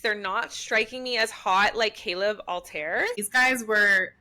They're not striking me as hot like Caleb Altair. These guys were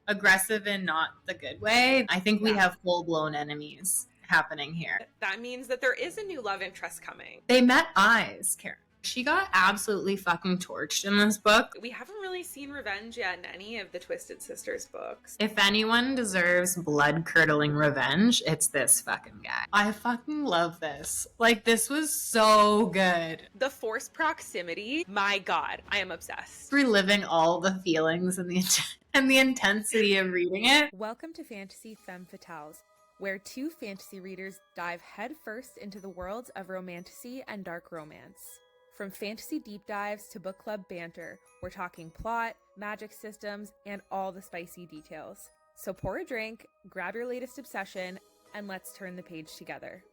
aggressive in not the good way. I think we have full-blown enemies happening here. That means that there is a new love interest coming. They met eyes, Karen. She got absolutely fucking torched in this book. We haven't really seen revenge yet in any of the Twisted Sisters books. If anyone deserves blood-curdling revenge, it's this fucking guy. I fucking love this. Like, this was so good. The forced proximity, my God, I am obsessed. Reliving all the feelings and the intensity of reading it. Welcome to Fantasy Femme Fatales, where two fantasy readers dive headfirst into the worlds of romantasy and dark romance. From fantasy deep dives to book club banter, we're talking plot, magic systems, and all the spicy details. So pour a drink, grab your latest obsession, and let's turn the page together.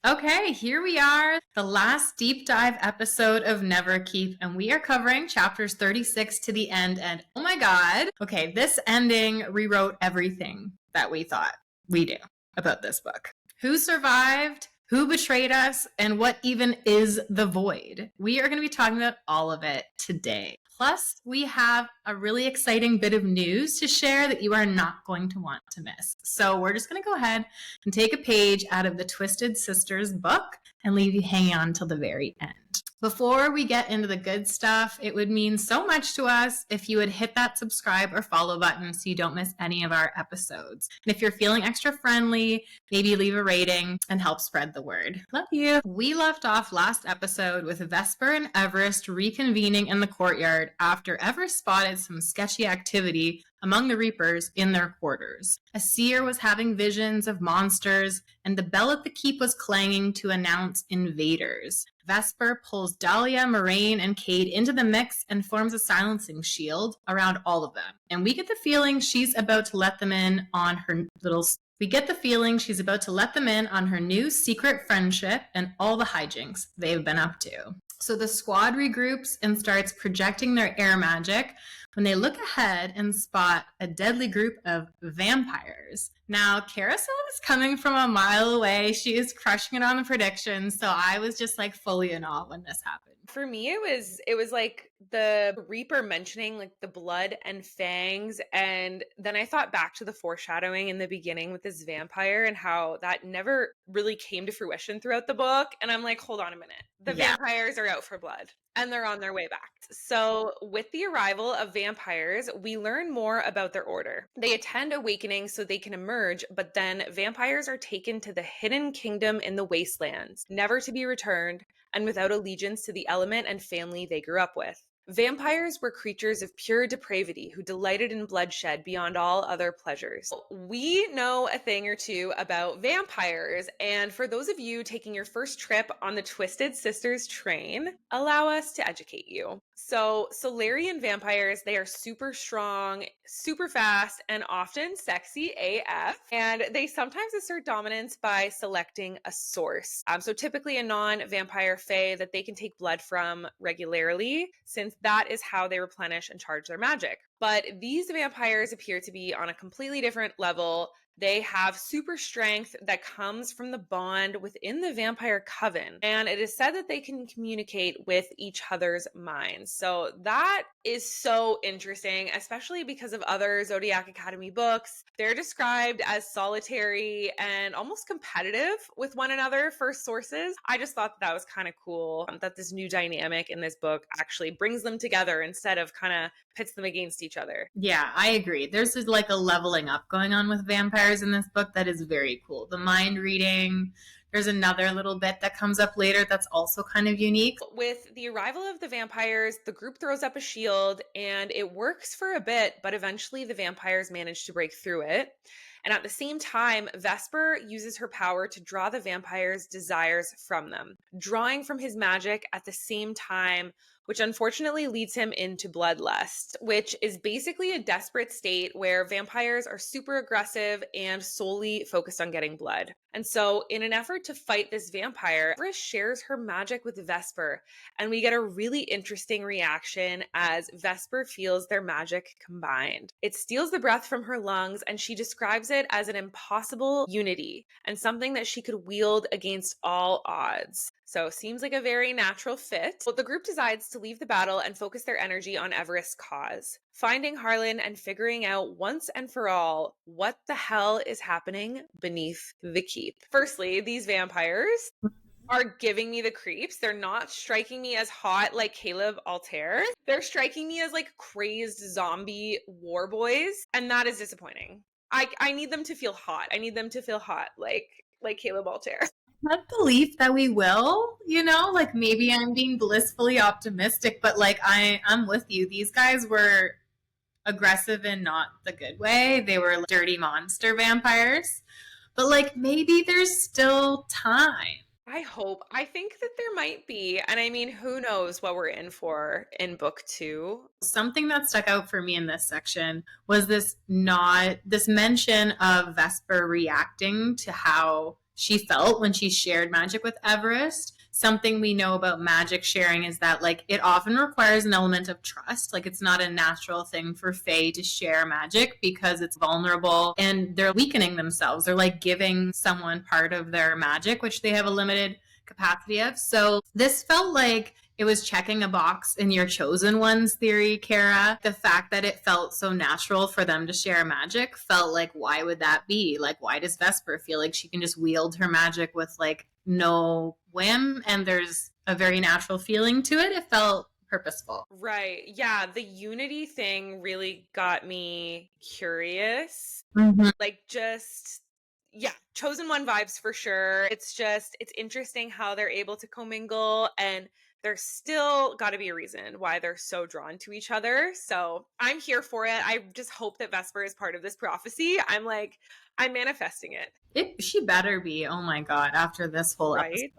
Okay, here we are, the last deep dive episode of Neverkeep, and we are covering chapters 36 to the end, and oh my God. Okay, this ending rewrote everything that we thought we knew about this book. Who survived? Who betrayed us, and what even is the void? We are going to be talking about all of it today. Plus, we have a really exciting bit of news to share that you are not going to want to miss. So we're just going to go ahead and take a page out of the Twisted Sisters book and leave you hanging on till the very end. Before we get into the good stuff, it would mean so much to us if you would hit that subscribe or follow button so you don't miss any of our episodes. And if you're feeling extra friendly, maybe leave a rating and help spread the word. Love you. We left off last episode with Vesper and Everest reconvening in the courtyard after Everest spotted some sketchy activity among the Reapers in their quarters. A seer was having visions of monsters, and the bell at the keep was clanging to announce invaders. Vesper pulls Dahlia, Moraine, and Kayde into the mix and forms a silencing shield around all of them. And we get the feeling she's about to let them in on her new secret friendship and all the hijinks they've been up to. So the squad regroups and starts projecting their air magic when they look ahead and spot a deadly group of vampires. Now, Carousel is coming from a mile away. She is crushing it on the predictions, so I was just like fully in awe when this happened. For me, it was like the Reaper mentioning like the blood and fangs, and then I thought back to the foreshadowing in the beginning with this vampire and how that never really came to fruition throughout the book. And I'm like, hold on a minute. The vampires are out for blood and they're on their way back. So with the arrival of vampires, we learn more about their order. They attend awakening so they can emerge, but then vampires are taken to the hidden kingdom in the wastelands, never to be returned, and without allegiance to the element and family they grew up with. Vampires were creatures of pure depravity who delighted in bloodshed beyond all other pleasures. We know a thing or two about vampires, and for those of you taking your first trip on the Twisted Sisters train, allow us to educate you. So Solarian vampires, they are super strong, super fast, and often sexy AF. And they sometimes assert dominance by selecting a source. So typically a non-vampire fae that they can take blood from regularly, since that is how they replenish and charge their magic. But these vampires appear to be on a completely different level. They have super strength that comes from the bond within the vampire coven. And it is said that they can communicate with each other's minds. So that is so interesting, especially because of other Zodiac Academy books. They're described as solitary and almost competitive with one another for sources. I just thought that was kind of cool that this new dynamic in this book actually brings them together instead of kind of pits them against each other. Yeah, I agree. There's like a leveling up going on with vampires in this book that is very cool. The mind reading, there's another little bit that comes up later that's also kind of unique. With the arrival of the vampires, the group throws up a shield and it works for a bit, but eventually the vampires manage to break through it. And at the same time, Vesper uses her power to draw the vampires' desires from them, drawing from his magic at the same time, which unfortunately leads him into bloodlust, which is basically a desperate state where vampires are super aggressive and solely focused on getting blood. And so in an effort to fight this vampire, Everest shares her magic with Vesper, and we get a really interesting reaction as Vesper feels their magic combined. It steals the breath from her lungs, and she describes it as an impossible unity and something that she could wield against all odds. So seems like a very natural fit. But the group decides to leave the battle and focus their energy on Everest's cause, finding Harlon and figuring out once and for all what the hell is happening beneath the keep. Firstly, these vampires are giving me the creeps. They're not striking me as hot like Caleb Altair. They're striking me as like crazed zombie war boys, and that is disappointing. I need them to feel hot. I need them to feel hot like Caleb Altair. That belief that we will, like maybe I'm being blissfully optimistic, but like I'm with you. These guys were aggressive in not the good way. They were like dirty monster vampires. But like maybe there's still time. I hope. I think that there might be. And I mean, who knows what we're in for in book 2. Something that stuck out for me in this section was this mention of Vesper reacting to how she felt when she shared magic with Everest. Something we know about magic sharing is that like it often requires an element of trust. Like it's not a natural thing for Fae to share magic because it's vulnerable and they're weakening themselves. They're like giving someone part of their magic, which they have a limited capacity of. So this felt like it was checking a box in your chosen ones theory, Kara. The fact that it felt so natural for them to share magic felt like, why would that be? Like, why does Vesper feel like she can just wield her magic with like no whim and there's a very natural feeling to it? It felt purposeful. Right. Yeah. The unity thing really got me curious. Like just, yeah, chosen one vibes for sure. It's interesting how they're able to commingle, and there's still got to be a reason why they're so drawn to each other. So I'm here for it. I just hope that Vesper is part of this prophecy. I'm manifesting it. She better be. Oh my God. After this whole Right? episode.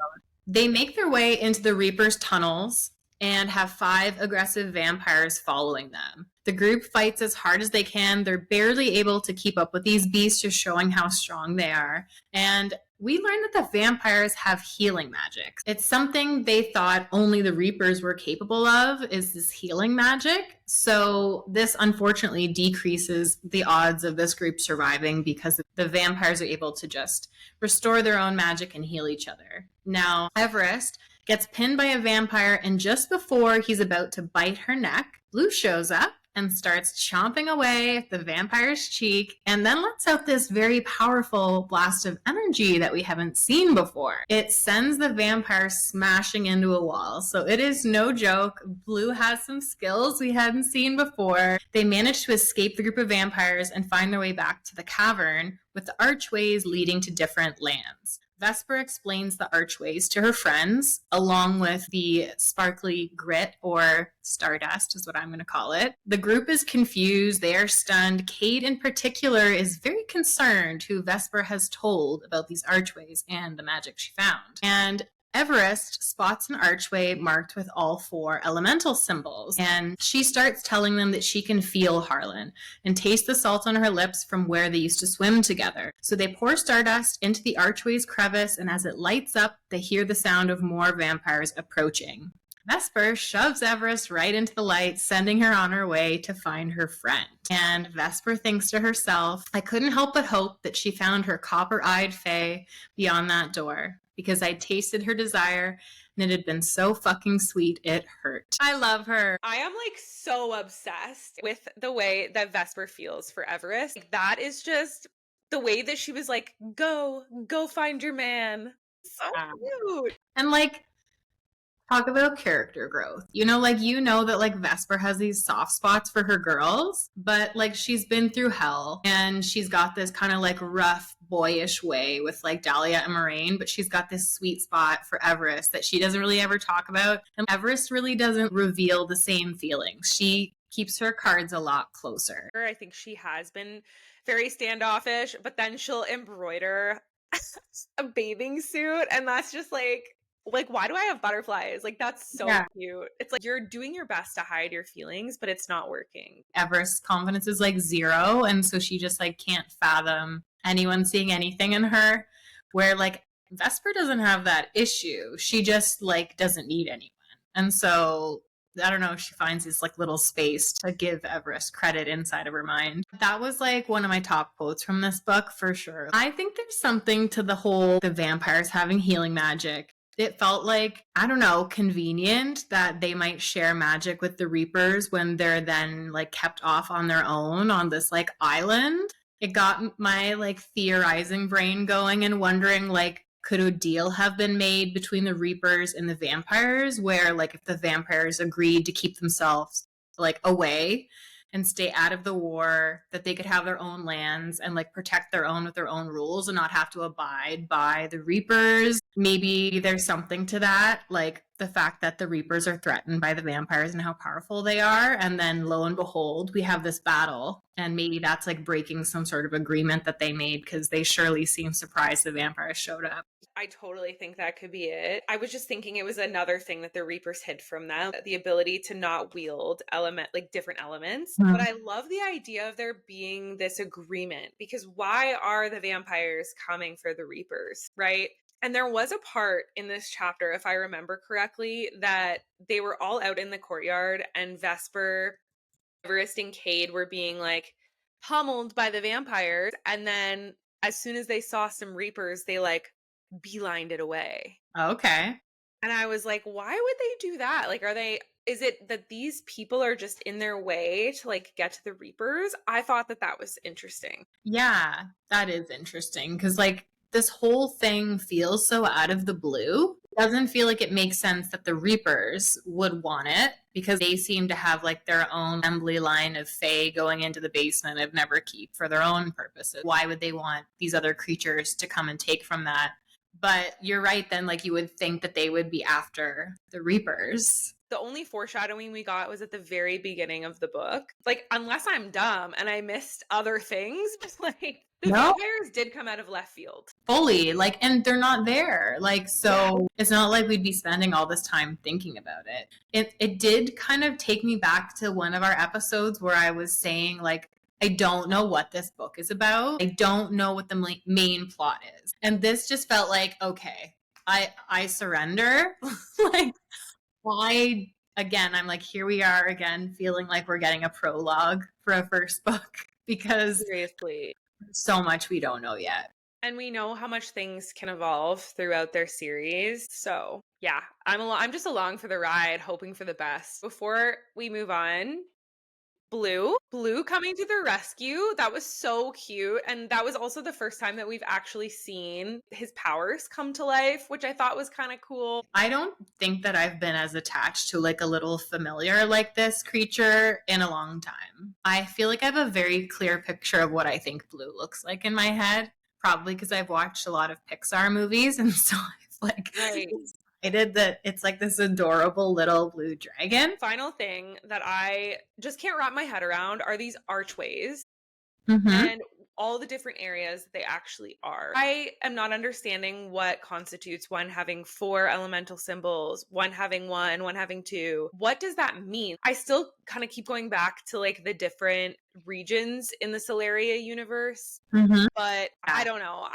They make their way into the Reaper's tunnels and have 5 aggressive vampires following them. The group fights as hard as they can. They're barely able to keep up with these beasts, just showing how strong they are. And we learned that the vampires have healing magic. It's something they thought only the Reapers were capable of, is this healing magic. So this unfortunately decreases the odds of this group surviving because the vampires are able to just restore their own magic and heal each other. Now, Everest gets pinned by a vampire, and just before he's about to bite her neck, Blue shows up and starts chomping away at the vampire's cheek, and then lets out this very powerful blast of energy that we haven't seen before. It sends the vampire smashing into a wall. So it is no joke. Blue has some skills we hadn't seen before. They manage to escape the group of vampires and find their way back to the cavern, with the archways leading to different lands. Vesper explains the archways to her friends, along with the sparkly grit, or stardust is what I'm going to call it. The group is confused. They are stunned. Kate in particular is very concerned who Vesper has told about these archways and the magic she found. And Everest spots an archway marked with all 4 elemental symbols, and she starts telling them that she can feel Harlon and taste the salt on her lips from where they used to swim together. So they pour stardust into the archway's crevice, and as it lights up, they hear the sound of more vampires approaching. Vesper shoves Everest right into the light, sending her on her way to find her friend. And Vesper thinks to herself, I couldn't help but hope that she found her copper-eyed fae beyond that door, because I tasted her desire and it had been so fucking sweet it hurt. I love her. I am like so obsessed with the way that Vesper feels for Everest. Like, that is just the way that she was like, go find your man. So cute. And like, talk about character growth. That like Vesper has these soft spots for her girls, but like she's been through hell and she's got this kind of like rough boyish way with like Dahlia and Moraine, but she's got this sweet spot for Everest that she doesn't really ever talk about. And Everest really doesn't reveal the same feelings. She keeps her cards a lot closer. I think she has been very standoffish, but then she'll embroider a bathing suit, and that's just like, why do I have butterflies? Like, that's so cute. It's like you're doing your best to hide your feelings, but it's not working. Everest's confidence is like 0, and so she just like can't fathom anyone seeing anything in her, where like Vesper doesn't have that issue. She just like doesn't need anyone. And so I don't know, she finds this like little space to give Everest credit inside of her mind. That was like one of my top quotes from this book for sure. I think there's something to the vampires having healing magic It felt like, I don't know, convenient that they might share magic with the Reapers when they're then like kept off on their own on this like island. It got my like theorizing brain going and wondering like, could a deal have been made between the Reapers and the vampires where like if the vampires agreed to keep themselves like away and stay out of the war, that they could have their own lands and like protect their own with their own rules and not have to abide by the Reapers. Maybe there's something to that, like the fact that the Reapers are threatened by the vampires and how powerful they are. And then lo and behold, we have this battle. And maybe that's like breaking some sort of agreement that they made because they surely seem surprised the vampires showed up. I totally think that could be it. I was just thinking it was another thing that the Reapers hid from them, the ability to not wield different elements. But I love the idea of there being this agreement, because why are the vampires coming for the Reapers, right? And there was a part in this chapter, if I remember correctly, that they were all out in the courtyard and Vesper, Everest, and Kayde were being like pummeled by the vampires. And then as soon as they saw some Reapers, they like beelined it away. Okay. And I was like, why would they do that? Like, is it that these people are just in their way to like get to the Reapers? I thought that was interesting. Yeah, that is interesting because like this whole thing feels so out of the blue. It doesn't feel like it makes sense that the Reapers would want it because they seem to have like their own assembly line of fae going into the basement of Neverkeep for their own purposes. Why would they want these other creatures to come and take from that? But you're right then, like you would think that they would be after the Reapers. The only foreshadowing we got was at the very beginning of the book. Like, unless I'm dumb and I missed other things, but like the vampires did come out of left field. Fully, like, and they're not there. Like, so it's not like we'd be spending all this time thinking about it. It did kind of take me back to one of our episodes where I was saying, like, I don't know what this book is about. I don't know what the main plot is. And this just felt like, okay, I surrender. Like, why? Again, I'm like, here we are again, feeling like we're getting a prologue for a first book because seriously, so much we don't know yet. And we know how much things can evolve throughout their series. So yeah, I'm just along for the ride, hoping for the best. Before we move on, Blue coming to the rescue. That was so cute. And that was also the first time that we've actually seen his powers come to life, which I thought was kind of cool. I don't think that I've been as attached to like a little familiar like this creature in a long time. I feel like I have a very clear picture of what I think Blue looks like in my head, probably because I've watched a lot of Pixar movies. And so I've like excited that it's like this adorable little blue dragon. Final thing that I just can't wrap my head around are these archways and all the different areas that they actually are. I am not understanding what constitutes one having 4 elemental symbols, one having 1, one having 2. What does that mean? I still kind of keep going back to like the different regions in the Celeria universe, but I don't know.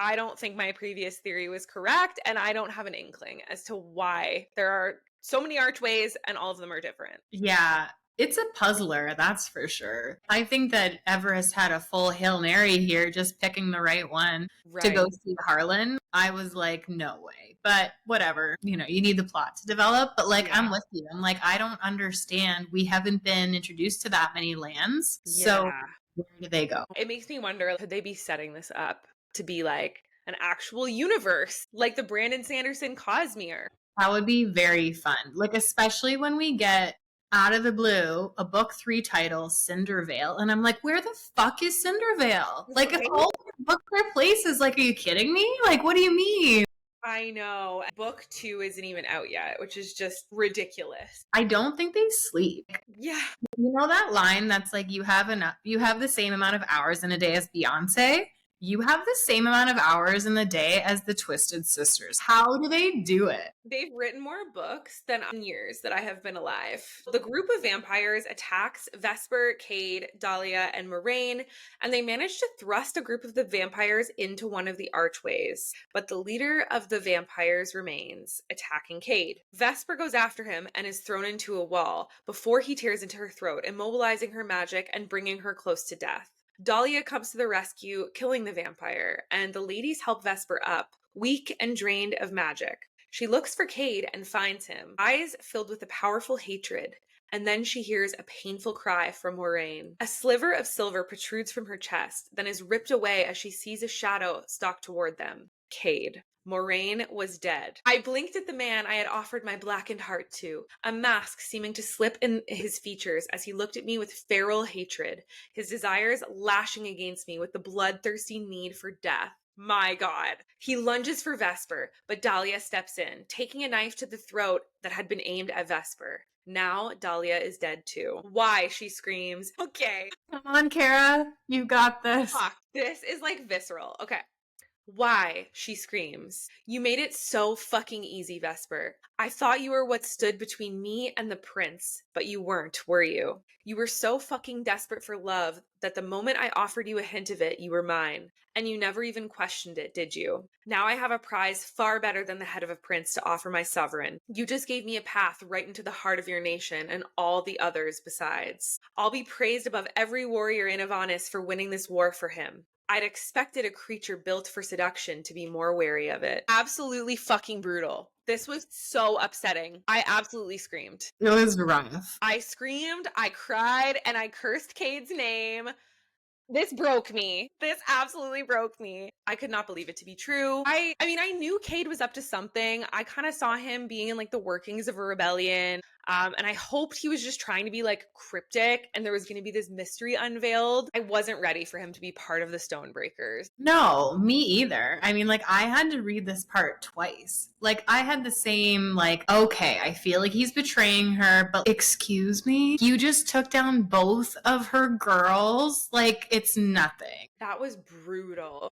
I don't think my previous theory was correct, and I don't have an inkling as to why there are so many archways and all of them are different. Yeah, it's a puzzler, that's for sure. I think that Everest had a full Hail Mary here, just picking the right one to go see Harlon. I was like, no way. But whatever, you know, you need the plot to develop. But like, I'm with you. I'm like, I don't understand. We haven't been introduced to that many lands. So where do they go? It makes me wonder, could they be setting this up to be like an actual universe, like the Brandon Sanderson Cosmere? That would be very fun. Like, especially when we get out of the blue a book 3 title, Cindervale, and I'm like, where the fuck is Cindervale? Like, if all the books are places, like, are you kidding me? Like, what do you mean? I know. Book 2 isn't even out yet, which is just ridiculous. I don't think they sleep. Yeah. You know that line that's like, you have the same amount of hours in a day as Beyonce? You have the same amount of hours in the day as the Twisted Sisters. How do they do it? They've written more books than years that I have been alive. The group of vampires attacks Vesper, Kayde, Dahlia, and Moraine, and they manage to thrust a group of the vampires into one of the archways. But the leader of the vampires remains, attacking Kayde. Vesper goes after him and is thrown into a wall before he tears into her throat, immobilizing her magic and bringing her close to death. Dahlia comes to the rescue, killing the vampire, and the ladies help Vesper up, weak and drained of magic. She looks for Kayde and finds him, eyes filled with a powerful hatred. And then she hears a painful cry from Moraine. A sliver of silver protrudes from her chest, then is ripped away as she sees a shadow stalk toward them. Kayde. Moraine was dead. I blinked at the man I had offered my blackened heart to, a mask seeming to slip in his features as he looked at me with feral hatred, his desires lashing against me with the bloodthirsty need for death. My God. He lunges for Vesper, but Dahlia steps in, taking a knife to the throat that had been aimed at Vesper. Now Dahlia is dead too. Why? She screams. Okay. Come on, Kara. You got this. Fuck. This is like visceral. Okay. Why? She screams. You made it so fucking easy, Vesper. I thought you were what stood between me and the prince, but you weren't, were you? You were so fucking desperate for love that the moment I offered you a hint of it, you were mine. And you never even questioned it, did you? Now I have a prize far better than the head of a prince to offer my sovereign. You just gave me a path right into the heart of your nation and all the others besides. I'll be praised above every warrior in Avanis for winning this war for him. I'd expected a creature built for seduction to be more wary of it. Absolutely fucking brutal. This was so upsetting. I absolutely screamed. It was rough. I screamed, I cried, and I cursed Kayde's name. This broke me. This absolutely broke me. I could not believe it to be true. I mean, I knew Kayde was up to something. I kind of saw him being in like the workings of a rebellion. And I hoped he was just trying to be like cryptic and there was going to be this mystery unveiled. I wasn't ready for him to be part of the Stonebreakers. No, me either. I mean, like, I had to read this part twice. Like, I had the same, like, okay, I feel like he's betraying her, but excuse me? You just took down both of her girls? Like, it's nothing. That was brutal.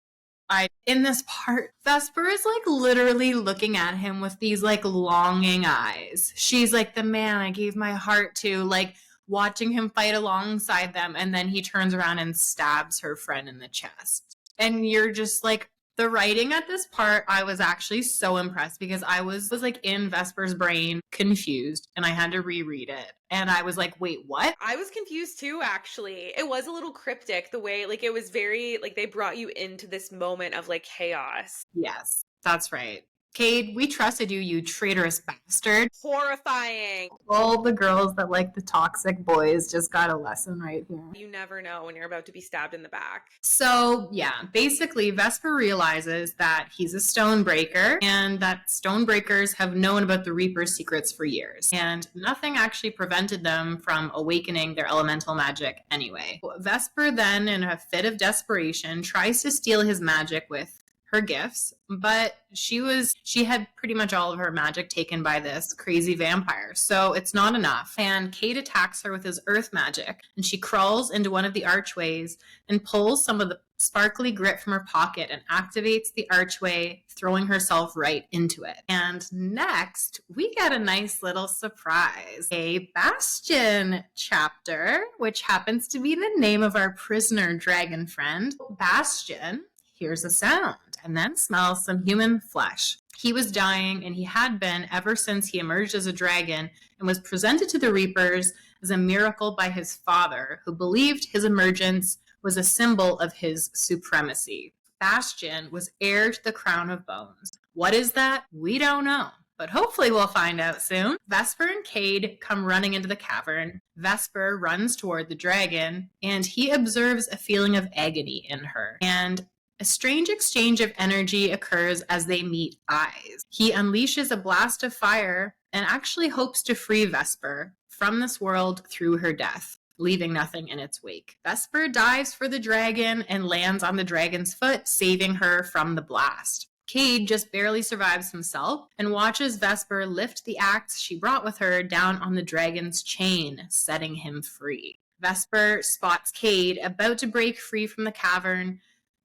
In this part, Vesper is like literally looking at him with these like longing eyes. She's like, the man I gave my heart to, like watching him fight alongside them. And then he turns around and stabs her friend in the chest. And you're just like, the writing at this part, I was actually so impressed because I was like in Vesper's brain, confused, and I had to reread it. And I was like, wait, what? I was confused too, actually. It was a little cryptic the way, like, it was very, like, they brought you into this moment of, like, chaos. Yes, that's right. Kayde, we trusted you, you traitorous bastard. Horrifying. All the girls that like the toxic boys just got a lesson right here. You never know when you're about to be stabbed in the back. So, yeah, basically, Vesper realizes that he's a stonebreaker and that stonebreakers have known about the Reaper's secrets for years. And nothing actually prevented them from awakening their elemental magic anyway. Vesper then, in a fit of desperation, tries to steal his magic with her gifts, but she had pretty much all of her magic taken by this crazy vampire, so it's not enough. And Kayde attacks her with his earth magic, and she crawls into one of the archways and pulls some of the sparkly grit from her pocket and activates the archway, throwing herself right into it. And next, we get a nice little surprise. A Bastian chapter, which happens to be the name of our prisoner dragon friend. Bastian hears a sound and then smells some human flesh. He was dying, and he had been ever since he emerged as a dragon and was presented to the Reapers as a miracle by his father, who believed his emergence was a symbol of his supremacy. Bastian was heir to the crown of bones. What is that? We don't know, but hopefully we'll find out soon. Vesper and Kayde come running into the cavern. Vesper runs toward the dragon, and he observes a feeling of agony in her. And a strange exchange of energy occurs as they meet eyes. He unleashes a blast of fire and actually hopes to free Vesper from this world through her death, leaving nothing in its wake. Vesper dives for the dragon and lands on the dragon's foot, saving her from the blast. Kayde just barely survives himself and watches Vesper lift the axe she brought with her down on the dragon's chain, setting him free. Vesper spots Kayde about to break free from the cavern,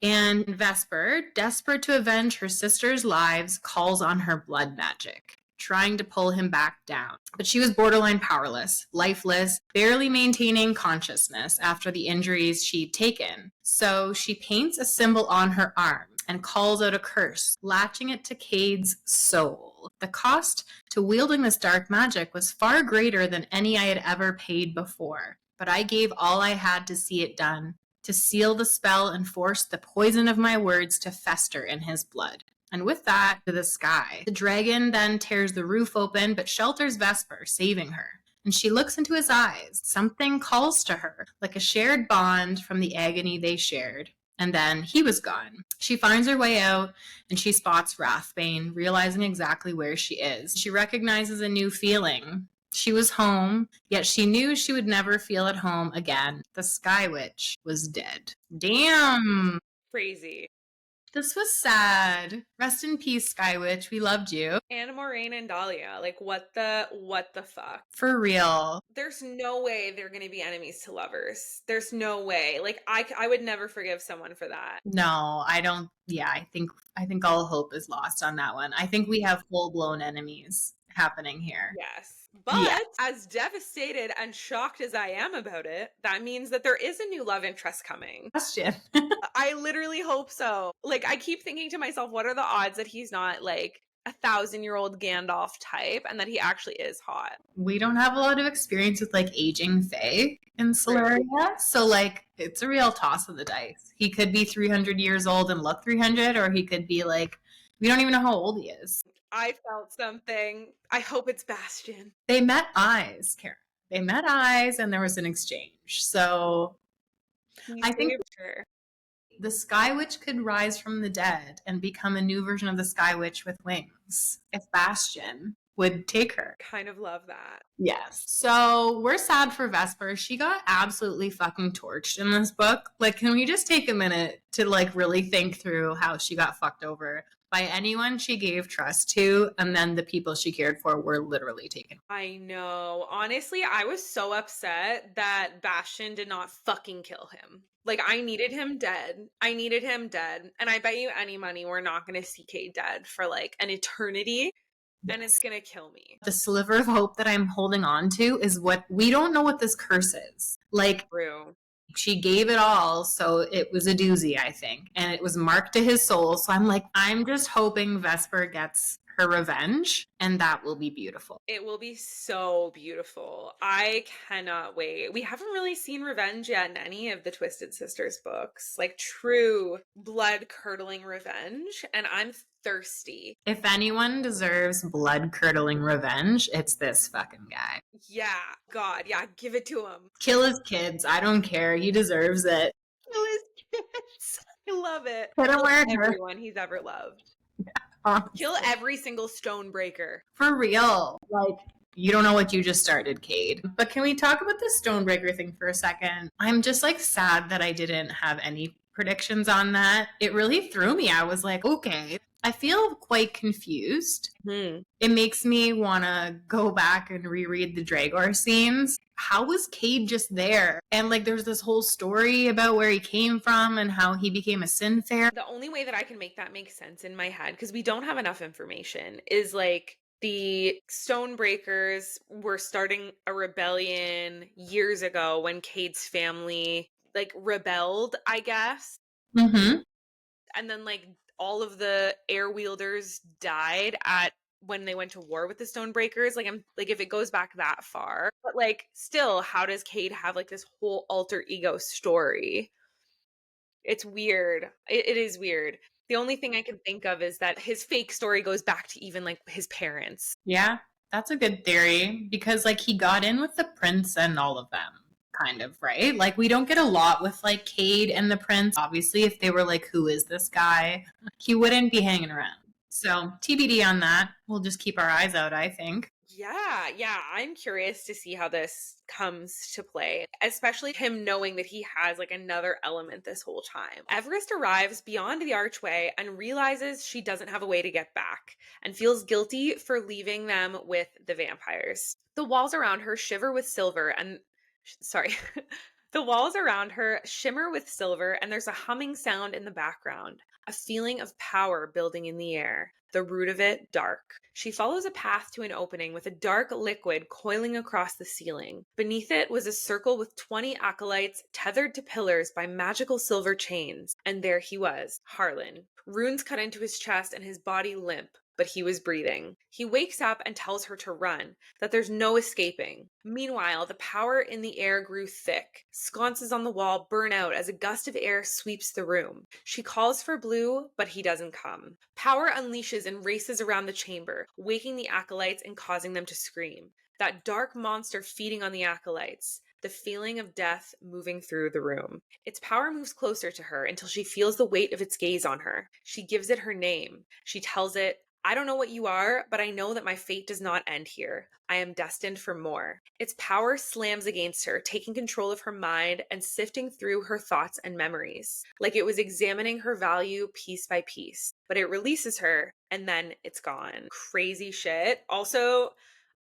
and Vesper, desperate to avenge her sister's lives, calls on her blood magic, trying to pull him back down. But she was borderline powerless, lifeless, barely maintaining consciousness after the injuries she'd taken. So she paints a symbol on her arm and calls out a curse, latching it to Kayde's soul. The cost to wielding this dark magic was far greater than any I had ever paid before, but I gave all I had to see it done. to seal the spell and force the poison of my words to fester in his blood. And with that, to the sky. The dragon then tears the roof open, but shelters Vesper, saving her. And she looks into his eyes. Something calls to her, like a shared bond from the agony they shared. And then he was gone. She finds her way out, and she spots Wrathbane, realizing exactly where she is. She recognizes a new feeling. She was home, yet she knew she would never feel at home again. The Sky Witch was dead. Damn! Crazy. This was sad. Rest in peace, Sky Witch. We loved you. And Moraine and Dahlia. Like, what the fuck? For real. There's no way they're going to be enemies to lovers. There's no way. Like, I would never forgive someone for that. No, I don't. Yeah, I think all hope is lost on that one. I think we have full-blown enemies happening here. Yes. But as devastated and shocked as I am about it, that means that there is a new love interest coming. Bastian. I literally hope so. Like, I keep thinking to myself, what are the odds that he's not like 1,000-year-old Gandalf type and that he actually is hot? We don't have a lot of experience with like aging Fae in Solaria, so like it's a real toss of the dice. He could be 300 years old and look 300, or he could be like, we don't even know how old he is. I felt something. I hope it's Bastian. They met eyes, Karen. They met eyes and there was an exchange. So I think the Sky Witch could rise from the dead and become a new version of the Sky Witch with wings if Bastian would take her. Kind of love that. Yes. So we're sad for Vesper. She got absolutely fucking torched in this book. Like, can we just take a minute to like really think through how she got fucked over by anyone she gave trust to, and then the people she cared for were literally taken? I know. Honestly, I was so upset that Bastian did not fucking kill him. Like, I needed him dead. And I bet you any money we're not going to see Kate dead for like an eternity. Yes. And it's going to kill me. The sliver of hope that I'm holding on to is what we don't know what this curse is. Like, true. She gave it all, so it was a doozy, I think. And it was marked to his soul. So I'm like, I'm just hoping Vesper gets her revenge, and that will be beautiful. It will be so beautiful. I cannot wait. We haven't really seen revenge yet in any of the Twisted Sisters books. Like, true blood-curdling revenge, and I'm thirsty. If anyone deserves blood-curdling revenge, it's this fucking guy. Yeah, God, yeah, give it to him. Kill his kids. I don't care. He deserves it. Kill his kids. I love it. Put him where everyone he's ever loved. Yeah. Kill every single Stonebreaker. For real. Like, you don't know what you just started, Cade. But can we talk about the Stonebreaker thing for a second? I'm just like sad that I didn't have any predictions on that. It really threw me. I was like, okay. I feel quite confused. It makes me want to go back and reread the Dragor scenes. How was Cade just there? And like there's this whole story about where he came from and how he became a Sinfair. The only way that I can make that make sense in my head, because we don't have enough information, is like the Stonebreakers were starting a rebellion years ago when Cade's family like rebelled, I guess. Mm-hmm. And then like all of the airwielders died when they went to war with the Stonebreakers. Like, I'm like, if it goes back that far, but like still, how does Cade have like this whole alter ego story? It's weird. It is weird. The only thing I can think of is that his fake story goes back to even like his parents. Yeah, that's a good theory, because like he got in with the prince and all of them. Kind of, right? Like, we don't get a lot with like Cade and the prince. Obviously, if they were like, who is this guy? He wouldn't be hanging around. So TBD on that. We'll just keep our eyes out, I think. Yeah. I'm curious to see how this comes to play, especially him knowing that he has like another element this whole time. Everest arrives beyond the archway and realizes she doesn't have a way to get back and feels guilty for leaving them with the vampires. The walls around her shiver with silver and the walls around her shimmer with silver, and there's a humming sound in the background, a feeling of power building in the air, the root of it dark. She follows a path to an opening with a dark liquid coiling across the ceiling. Beneath it was a circle with 20 acolytes tethered to pillars by magical silver chains, and there he was, Harlon. Runes cut into his chest and his body limp, but he was breathing. He wakes up and tells her to run, that there's no escaping. Meanwhile, the power in the air grew thick. Sconces on the wall burn out as a gust of air sweeps the room. She calls for Blue, but he doesn't come. Power unleashes and races around the chamber, waking the acolytes and causing them to scream. That dark monster feeding on the acolytes. The feeling of death moving through the room. Its power moves closer to her until she feels the weight of its gaze on her. She gives it her name. She tells it, I don't know what you are, but I know that my fate does not end here. I am destined for more. Its power slams against her, taking control of her mind and sifting through her thoughts and memories, like it was examining her value piece by piece. But it releases her, and then it's gone. Crazy shit. Also,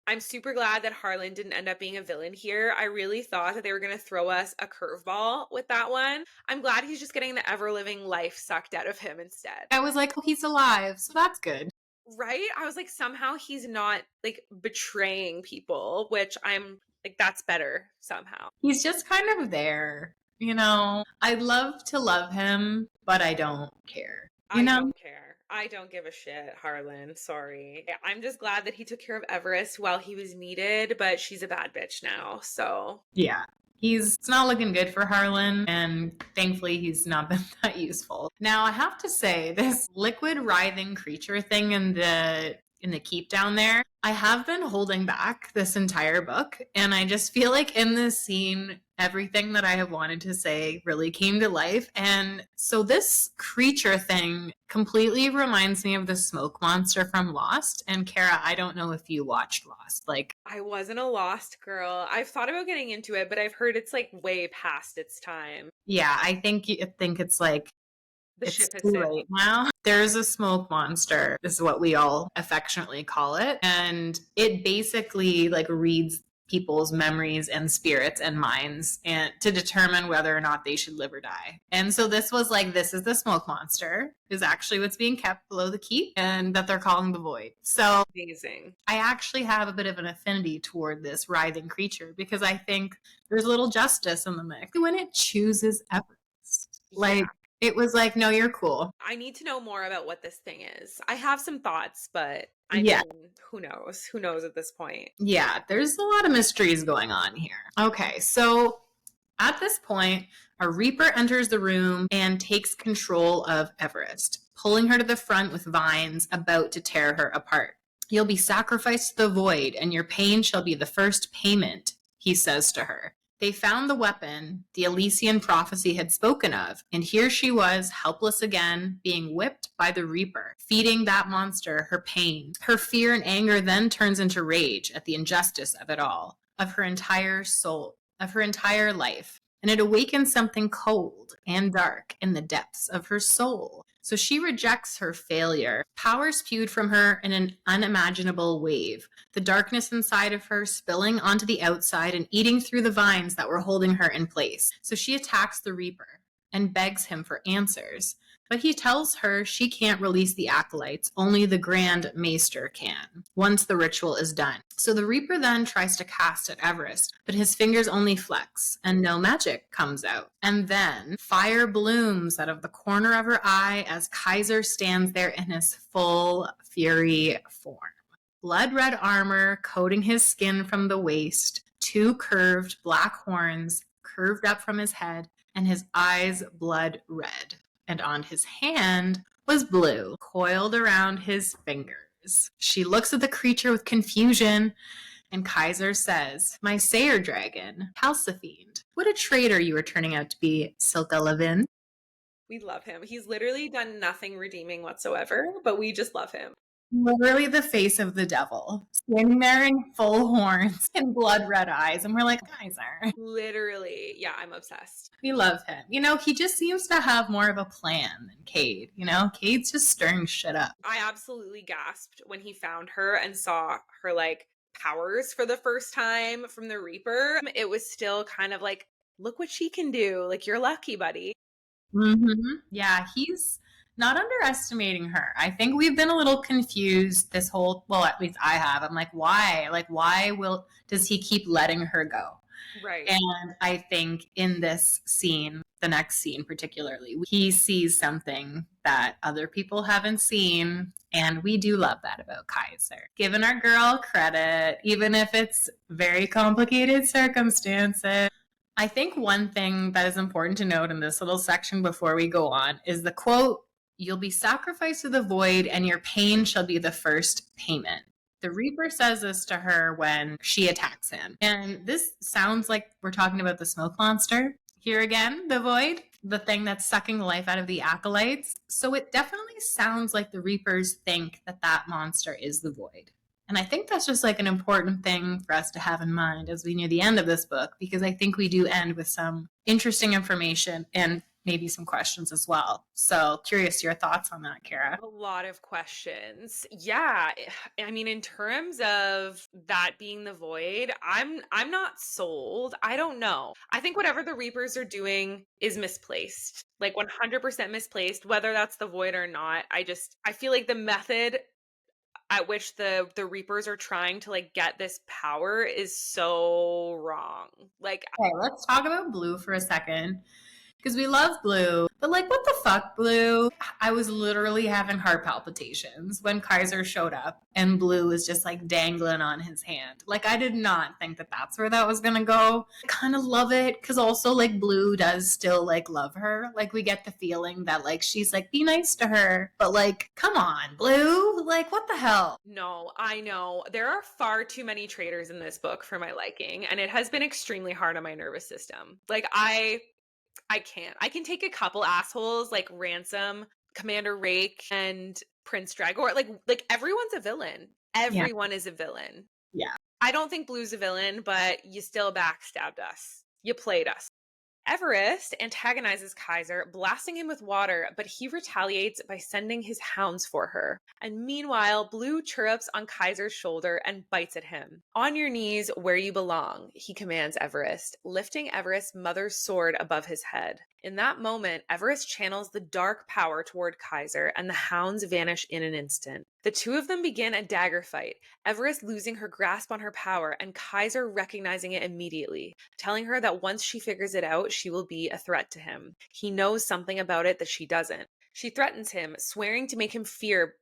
I'm super glad that Harlon didn't end up being a villain here. I really thought that they were going to throw us a curveball with that one. I'm glad he's just getting the ever-living life sucked out of him instead. I was like, oh, he's alive, so that's good. Right? I was like, somehow he's not like betraying people, which I'm like, that's better somehow. He's just kind of there, you know? I'd love to love him, but I don't care. You know? Don't care. I don't give a shit, Harlon. Sorry. I'm just glad that he took care of Everest while he was needed, but she's a bad bitch now, so. Yeah. It's not looking good for Harlon, and thankfully he's not been that useful. Now, I have to say, this liquid writhing creature thing in the keep down there, I have been holding back this entire book, and I just feel like in this scene, everything that I have wanted to say really came to life. And so this creature thing completely reminds me of the smoke monster from Lost. And Kara, I don't know if you watched Lost. Like, I wasn't a Lost girl. I've thought about getting into it, but I've heard it's like way past its time. Yeah, I think it's like the ship has too sailed. late now. There's a smoke monster. This is what we all affectionately call it. And it basically like reads people's memories and spirits and minds and to determine whether or not they should live or die. And so this was like, this is the smoke monster is actually what's being kept below the keep and that they're calling the void. So amazing. I actually have a bit of an affinity toward this writhing creature because I think there's a little justice in the mix when it chooses Everest. Like, it was like, no, you're cool. I need to know more about what this thing is. I have some thoughts, but I mean, who knows? Who knows at this point? Yeah, there's a lot of mysteries going on here. Okay, so at this point, a Reaper enters the room and takes control of Everest, pulling her to the front with vines about to tear her apart. You'll be sacrificed to the void, and your pain shall be the first payment, he says to her. They found the weapon the Elysian prophecy had spoken of, and here she was, helpless again, being whipped by the Reaper, feeding that monster her pain. Her fear and anger then turns into rage at the injustice of it all, of her entire soul, of her entire life, and it awakens something cold and dark in the depths of her soul. So she rejects her failure. Power spewed from her in an unimaginable wave, the darkness inside of her spilling onto the outside and eating through the vines that were holding her in place. So she attacks the Reaper and begs him for answers. But he tells her she can't release the acolytes, only the Grand Maester can, once the ritual is done. So the Reaper then tries to cast at Everest, but his fingers only flex, and no magic comes out. And then fire blooms out of the corner of her eye as Kaiser stands there in his full fury form. Blood-red armor coating his skin from the waist, 2 curved black horns curved up from his head, and his eyes blood red. And on his hand was blue, coiled around his fingers. She looks at the creature with confusion, and Kaiser says, "My sayer dragon, Halcyfiend, what a traitor you are turning out to be, Silka Levin." We love him. He's literally done nothing redeeming whatsoever, but we just love him. Literally the face of the devil, standing there in full horns and blood red eyes. And we're like, Kaiser. Literally. Yeah, I'm obsessed. We love him. You know, he just seems to have more of a plan than Cayde. You know, Cade's just stirring shit up. I absolutely gasped when he found her and saw her like powers for the first time from the Reaper. It was still kind of like, look what she can do. Like, you're lucky, buddy. Mm-hmm. Yeah, he's not underestimating her. I think we've been a little confused this whole, well, at least I have. I'm like, why? Like, why does he keep letting her go? Right. And I think in this scene, the next scene particularly, he sees something that other people haven't seen. And we do love that about Kaiser. Giving our girl credit, even if it's very complicated circumstances. I think one thing that is important to note in this little section before we go on is the quote, "You'll be sacrificed to the void, and your pain shall be the first payment." The Reaper says this to her when she attacks him. And this sounds like we're talking about the smoke monster. Here again, the void, the thing that's sucking the life out of the acolytes. So it definitely sounds like the Reapers think that that monster is the void. And I think that's just like an important thing for us to have in mind as we near the end of this book, because I think we do end with some interesting information and maybe some questions as well. So curious your thoughts on that, Kara. A lot of questions. Yeah. I mean, in terms of that being the void, I'm not sold. I don't know. I think whatever the Reapers are doing is misplaced. Like 100% misplaced, whether that's the void or not. I feel like the method at which the Reapers are trying to like get this power is so wrong. Like, Okay, let's talk about Blue for a second. Because we love Blue, but like, what the fuck, Blue? I was literally having heart palpitations when Kaiser showed up and Blue was just like dangling on his hand. Like, I did not think that that's where that was gonna go. I kind of love it because also like Blue does still like love her. Like, we get the feeling that like she's like, be nice to her, but like, come on, Blue. Like, what the hell? no, I know. There are far too many traitors in this book for my liking, and it has been extremely hard on my nervous system. Like, I can't. I can take a couple assholes like Ransom, Commander Rake, and Prince Dragor. Like everyone's a villain. Yeah. Everyone is a villain. Yeah. I don't think Blue's a villain, but you still backstabbed us. You played us. Everest antagonizes Kaiser, blasting him with water, but he retaliates by sending his hounds for her. And meanwhile, Blue chirrups on Kaiser's shoulder and bites at him. "On your knees where you belong," he commands Everest, lifting Everest's mother's sword above his head. In that moment, Everest channels the dark power toward Kaiser, and the hounds vanish in an instant. The two of them begin a dagger fight, Everest losing her grasp on her power and Kaiser recognizing it immediately, telling her that once she figures it out, she will be a threat to him. He knows something about it that she doesn't. She threatens him, swearing to make him fear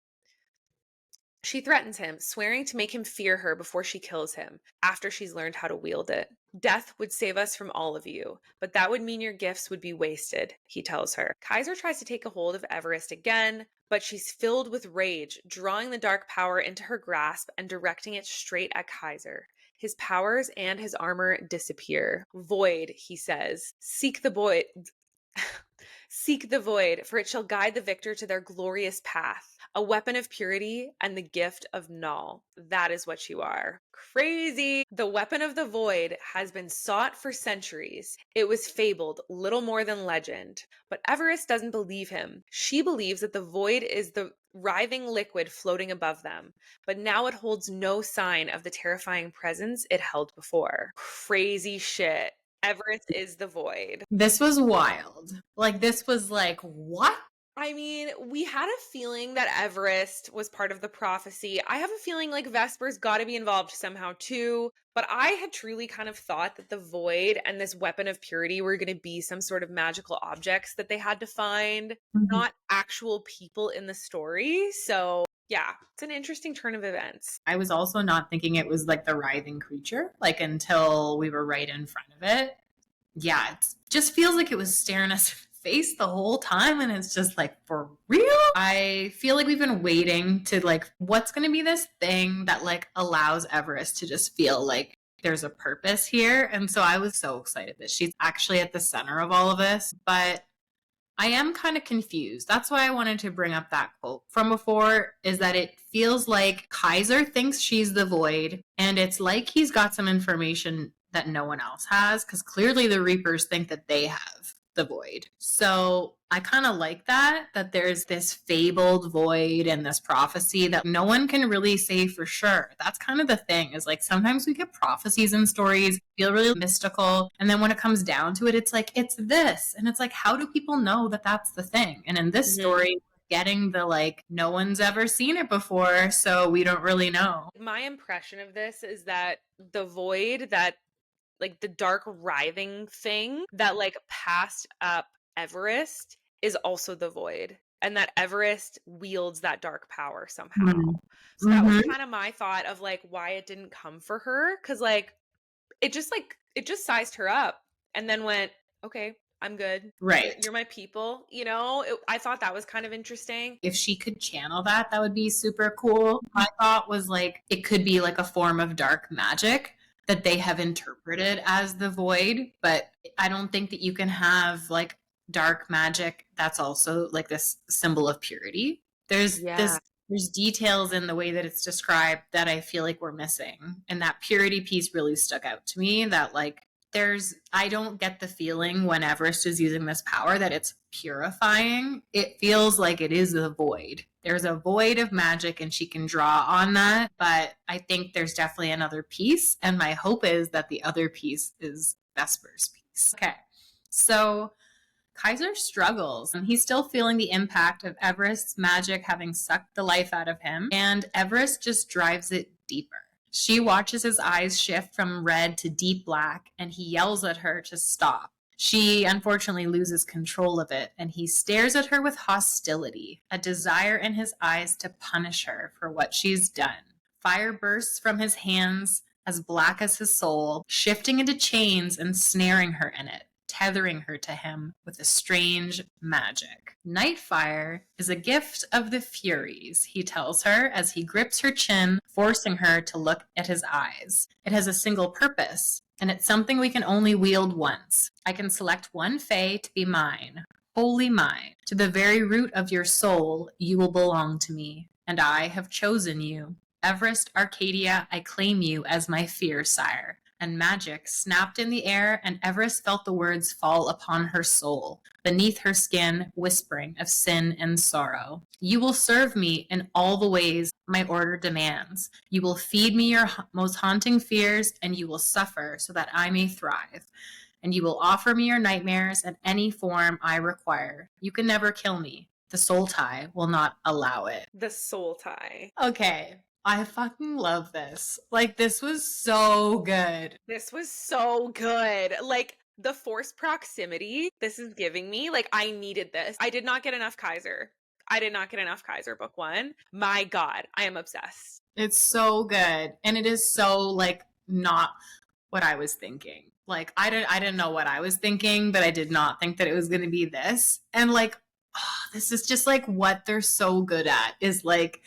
her before she kills him, after she's learned how to wield it. "Death would save us from all of you, but that would mean your gifts would be wasted," he tells her. Kaiser tries to take a hold of Everest again, but she's filled with rage, drawing the dark power into her grasp and directing it straight at Kaiser. His powers and his armor disappear. "Void," he says. "Seek the void." "Seek the void, for it shall guide the victor to their glorious path. A weapon of purity and the gift of Null. That is what you are." Crazy! The weapon of the void has been sought for centuries. It was fabled, little more than legend. But Everest doesn't believe him. She believes that the void is the writhing liquid floating above them, but now it holds no sign of the terrifying presence it held before. Crazy shit. Everest is the void. This was wild. Like, this was like, what? I mean, we had a feeling that Everest was part of the prophecy. I have a feeling like Vesper's got to be involved somehow too. But I had truly kind of thought that the void and this weapon of purity were going to be some sort of magical objects that they had to find, not actual people in the story. So yeah, it's an interesting turn of events. I was also not thinking it was like the writhing creature, like until we were right in front of it. Yeah, it just feels like it was staring us in the face the whole time, and it's just like, for real? I feel like we've been waiting to like, what's going to be this thing that like allows Everest to just feel like there's a purpose here. And so I was so excited that she's actually at the center of all of this. But I am kind of confused. That's why I wanted to bring up that quote from before, is that it feels like Kaiser thinks she's the void, and it's like he's got some information that no one else has, because clearly the Reapers think that they have the void. So I kind of like that there's this fabled void and this prophecy that no one can really say for sure. That's kind of the thing, is like sometimes we get prophecies in stories, feel really mystical, and then when it comes down to it, it's like, it's this. And it's like, how do people know that that's the thing? And in this story, getting the like, no one's ever seen it before, so we don't really know. My impression of this is that the void that like the dark writhing thing that like passed up Everest is also the void, and that Everest wields that dark power somehow. So that was kind of my thought of like why it didn't come for her, because like it just sized her up and then went, okay, I'm good. Right. You're my people. I thought that was kind of interesting. If she could channel that, that would be super cool. My thought was like, it could be like a form of dark magic that they have interpreted as the void, but I don't think that you can have like dark magic that's also like this symbol of purity. There's details in the way that it's described that I feel like we're missing. And that purity piece really stuck out to me, that like I don't get the feeling when Everest is using this power that it's purifying. It feels like it is a void. There's a void of magic and she can draw on that, but I think there's definitely another piece, and my hope is that the other piece is Vesper's piece. Okay, so Kaiser struggles, and he's still feeling the impact of Everest's magic having sucked the life out of him, and Everest just drives it deeper. She watches his eyes shift from red to deep black, and he yells at her to stop. She unfortunately loses control of it, and he stares at her with hostility, a desire in his eyes to punish her for what she's done. Fire bursts from his hands, as black as his soul, shifting into chains and snaring her in it, tethering her to him with a strange magic. Nightfire is a gift of the Furies, he tells her as he grips her chin, forcing her to look at his eyes. It has a single purpose, and it's something we can only wield once. I can select one fae to be mine, wholly mine. To the very root of your soul, you will belong to me, and I have chosen you. Everest, Arcadia, I claim you as my fearsire. And magic snapped in the air, and Everest felt the words fall upon her soul, beneath her skin, whispering of sin and sorrow. You will serve me in all the ways my order demands. You will feed me your most haunting fears, and you will suffer so that I may thrive. And you will offer me your nightmares in any form I require. You can never kill me. The soul tie will not allow it. The soul tie. Okay. I fucking love this. Like, this was so good. This was so good. Like, the forced proximity this is giving me, like, I needed this. I did not get enough Kaiser. Book 1. My God, I am obsessed. It's so good. And it is so, like, not what I was thinking. Like, I didn't know what I was thinking, but I did not think that it was going to be this. And, like, this is just, like, what they're so good at is, like,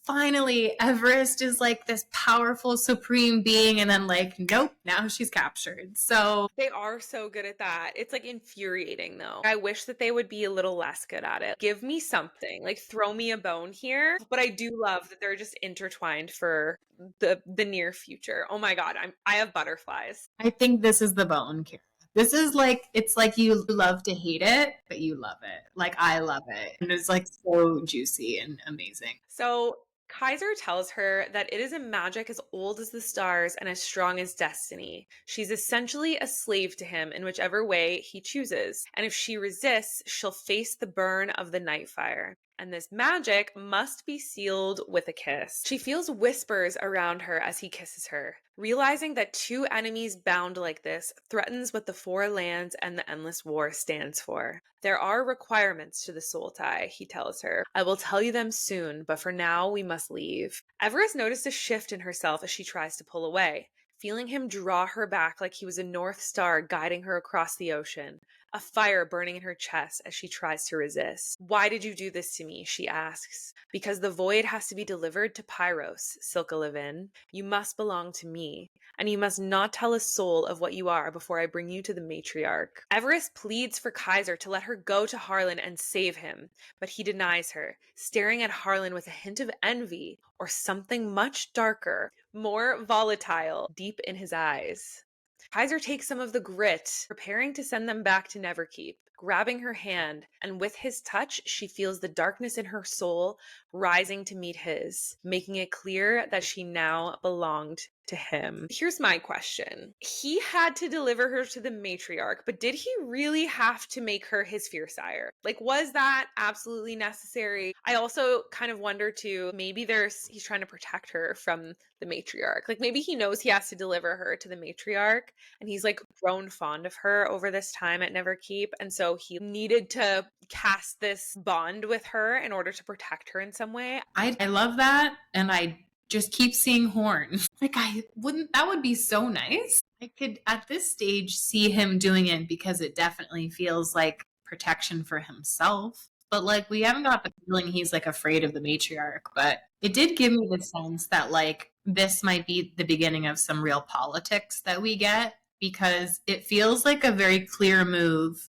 finally, Everest is like this powerful, supreme being, and then like, nope, now she's captured. So they are so good at that. It's like infuriating though. I wish that they would be a little less good at it. Give me something, like throw me a bone here. But I do love that they're just intertwined for the near future. Oh my God, I have butterflies. I think this is the bone, Kara. This is like, it's like you love to hate it, but you love it. Like I love it. And it's like so juicy and amazing. So Kaiser tells her that it is a magic as old as the stars and as strong as destiny. She's essentially a slave to him in whichever way he chooses. And if she resists, she'll face the burn of the night fire. And this magic must be sealed with a kiss. She feels whispers around her as he kisses her, realizing that two enemies bound like this threatens what the four lands and the endless war stands for. There are requirements to the soul tie, he tells her. I will tell you them soon, but for now we must leave. Everest noticed a shift in herself as she tries to pull away, feeling him draw her back like he was a North Star guiding her across the ocean. A fire burning in her chest as she tries to resist. Why did you do this to me? She asks. Because the void has to be delivered to Pyros, Silka Levin. You must belong to me, and you must not tell a soul of what you are before I bring you to the matriarch. Everest pleads for Kaiser to let her go to Harlon and save him, but he denies her, staring at Harlon with a hint of envy or something much darker, more volatile, deep in his eyes. Kaiser takes some of the grit, preparing to send them back to Neverkeep, grabbing her hand, and with his touch, she feels the darkness in her soul rising to meet his, making it clear that she now belonged to him. Here's my question. He had to deliver her to the matriarch, but did he really have to make her his fearsire? Like, was that absolutely necessary? I also kind of wonder too, maybe he's trying to protect her from the matriarch. Like, maybe he knows he has to deliver her to the matriarch and he's like grown fond of her over this time at Neverkeep. And so he needed to cast this bond with her in order to protect her in some way. I love that. And I just keep seeing horns. Like, that would be so nice. I could at this stage see him doing it because it definitely feels like protection for himself. But like, we haven't got the feeling he's like afraid of the matriarch. But it did give me the sense that like this might be the beginning of some real politics that we get, because it feels like a very clear move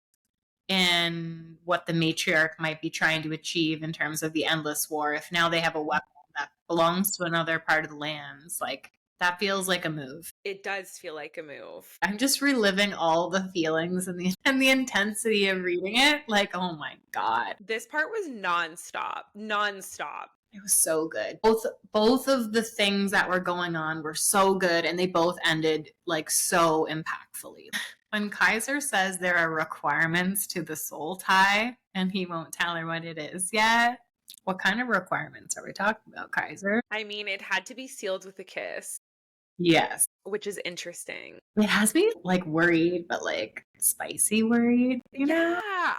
in what the matriarch might be trying to achieve in terms of the endless war. If now they have a weapon that belongs to another part of the lands, like that feels like a move. It does feel like a move. I'm just reliving all the feelings and the intensity of reading it. Like, oh my God. This part was nonstop. It was so good. Both of the things that were going on were so good, and they both ended like so impactfully. When Kaiser says there are requirements to the soul tie and he won't tell her what it is yet, what kind of requirements are we talking about, Kaiser? I mean, it had to be sealed with a kiss. Yes. Which is interesting. It has me like worried, but like spicy worried, you know? Yeah,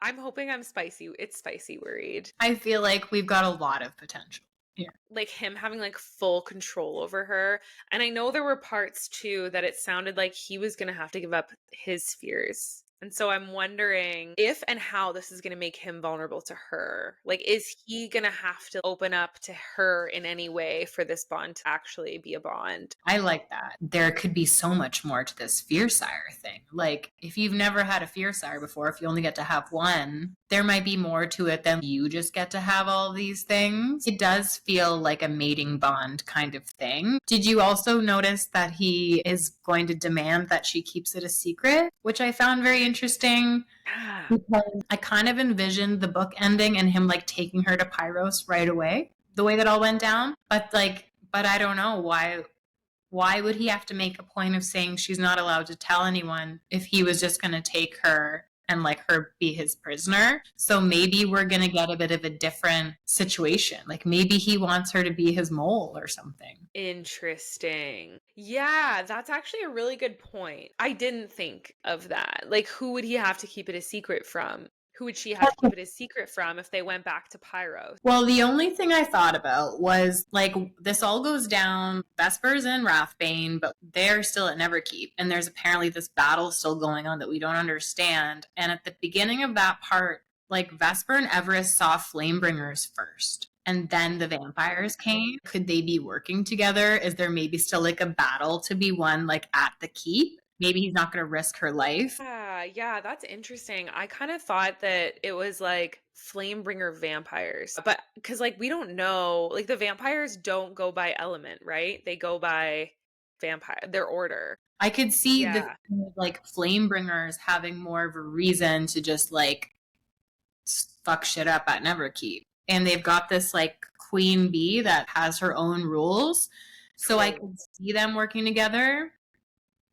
I'm hoping it's spicy worried. I feel like we've got a lot of potential. Yeah. Like him having like full control over her. And I know there were parts too that it sounded like he was going to have to give up his fears. And so I'm wondering if and how this is going to make him vulnerable to her. Like, is he going to have to open up to her in any way for this bond to actually be a bond? I like that. There could be so much more to this fearsire thing. Like, if you've never had a fearsire before, if you only get to have one, there might be more to it than you just get to have all these things. It does feel like a mating bond kind of thing. Did you also notice that he is going to demand that she keeps it a secret, which I found very interesting? Yeah. Because I kind of envisioned the book ending and him like taking her to Pyros right away, the way that all went down. But I don't know why would he have to make a point of saying she's not allowed to tell anyone if he was just going to take her and like her be his prisoner? So maybe we're going to get a bit of a different situation. Like maybe he wants her to be his mole or something. Interesting. Yeah, that's actually a really good point. I didn't think of that. Like, who would he have to keep it a secret from? Who would she have to keep it a secret from if they went back to Pyros? Well, the only thing I thought about was like this all goes down. Vesper's in Rathbane, but they're still at Neverkeep, and there's apparently this battle still going on that we don't understand. And at the beginning of that part, like Vesper and Everest saw Flamebringers first, and then the vampires came. Could they be working together? Is there maybe still like a battle to be won, like at the keep? Maybe he's not going to risk her life. Yeah, that's interesting. I kind of thought that it was like Flamebringer vampires, but because like we don't know, like the vampires don't go by element, right? They go by their order. I could see Yeah. the like Flamebringers having more of a reason to just like fuck shit up at Neverkeep. And they've got this like queen bee that has her own rules. So I could see them working together.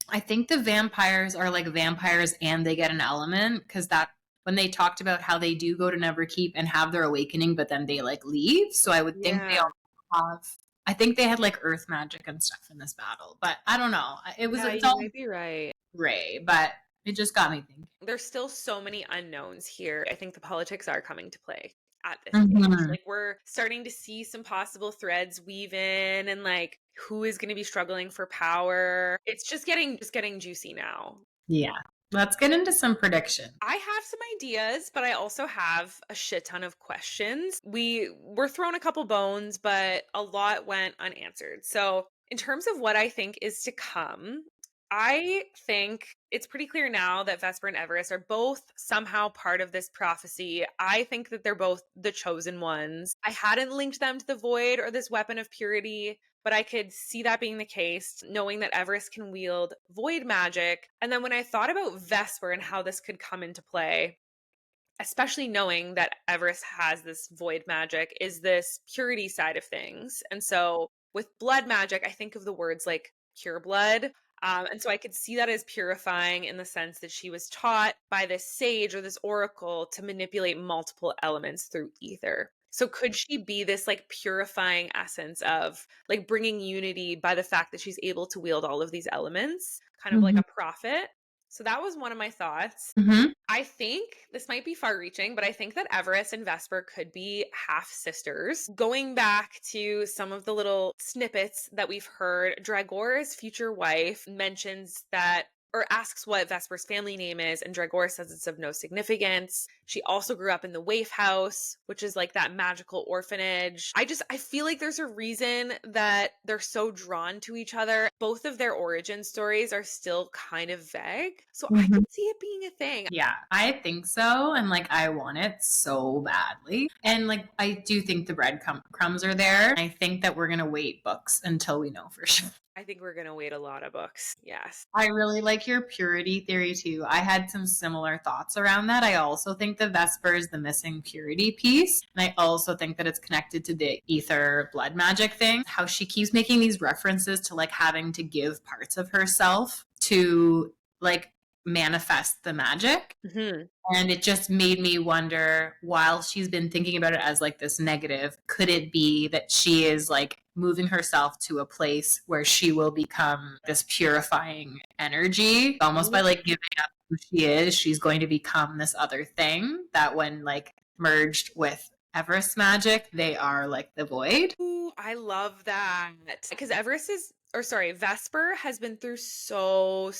I think the vampires are like vampires and they get an element, because that when they talked about how they do go to Neverkeep and have their awakening, but then they like leave. So I would think they all have. I think they had like earth magic and stuff in this battle, but I don't know. It's all might be right. gray, but it just got me thinking. There's still so many unknowns here. I think the politics are coming to play at this Mhm. stage. Like we're starting to see some possible threads weave in, and like who is going to be struggling for power. It's just getting juicy now. Yeah. Let's get into some predictions. I have some ideas, but I also have a shit ton of questions. We were thrown a couple bones, but a lot went unanswered. So, in terms of what I think is to come, I think it's pretty clear now that Vesper and Everest are both somehow part of this prophecy. I think that they're both the chosen ones. I hadn't linked them to the void or this weapon of purity, but I could see that being the case, knowing that Everest can wield void magic. And then when I thought about Vesper and how this could come into play, especially knowing that Everest has this void magic, is this purity side of things. And so with blood magic, I think of the words like pure blood. And so I could see that as purifying in the sense that she was taught by this sage or this oracle to manipulate multiple elements through ether. So could she be this like purifying essence of like bringing unity by the fact that she's able to wield all of these elements, kind of like Mhm. a prophet? So that was one of my thoughts. Mhm. I think this might be far reaching, but I think that Everest and Vesper could be half sisters. Going back to some of the little snippets that we've heard, Dragor's future wife mentions that or asks what Vesper's family name is, and Dragor says it's of no significance. She also grew up in the Waif House, which is like that magical orphanage. I feel like there's a reason that they're so drawn to each other. Both of their origin stories are still kind of vague. So I Mhm. could see it being a thing. Yeah, I think so. And like, I want it so badly. And like, I do think the breadcrumbs are there. I think that we're going to wait books until we know for sure. I think we're going to wait a lot of books. Yes. I really like your purity theory too. I had some similar thoughts around that. I also think the Vesper is the missing purity piece. And I also think that it's connected to the ether blood magic thing. How she keeps making these references to like having to give parts of herself to like manifest the magic. Mm-hmm. And it just made me wonder, while she's been thinking about it as like this negative, could it be that she is like moving herself to a place where she will become this purifying energy, almost by like giving up who she is, she's going to become this other thing that when like merged with Everest magic, they are like the void. Ooh, I love that. Because Vesper has been through so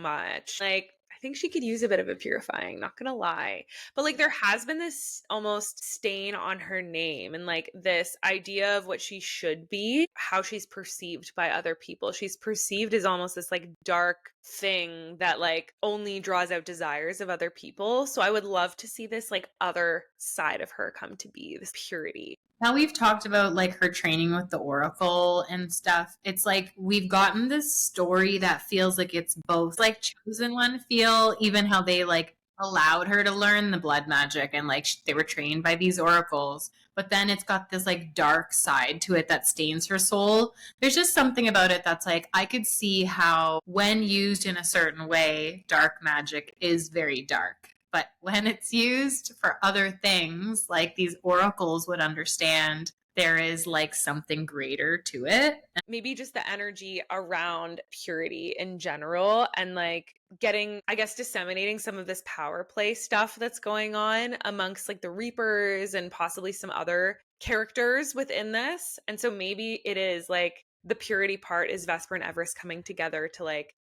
much. Like, I think she could use a bit of a purifying, not gonna lie. But like there has been this almost stain on her name and like this idea of what she should be, how she's perceived by other people. She's perceived as almost this like dark thing that like only draws out desires of other people. So I would love to see this like other side of her come to be, this purity. Now we've talked about like her training with the Oracle and stuff. It's like we've gotten this story that feels like it's both like chosen one feel, even how they like allowed her to learn the blood magic and like they were trained by these oracles. But then it's got this like dark side to it that stains her soul. There's just something about it that's like I could see how when used in a certain way, dark magic is very dark. But when it's used for other things, like these oracles would understand there is like something greater to it. Maybe just the energy around purity in general and like getting, I guess, disseminating some of this power play stuff that's going on amongst like the Reapers and possibly some other characters within this. And so maybe it is like the purity part is Vesper and Everest coming together to like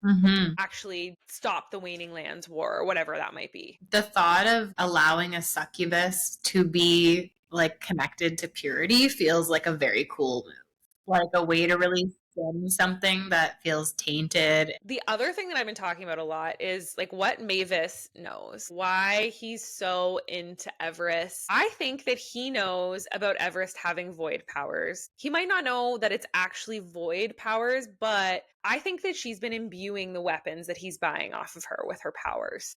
actually stop the Waning Lands war or whatever that might be. The thought of allowing a succubus to be like connected to purity feels like a very cool move. Like a way to really stem something that feels tainted. The other thing that I've been talking about a lot is like what Mavis knows, why he's so into Everest. I think that he knows about Everest having void powers. He might not know that it's actually void powers, but I think that she's been imbuing the weapons that he's buying off of her with her powers.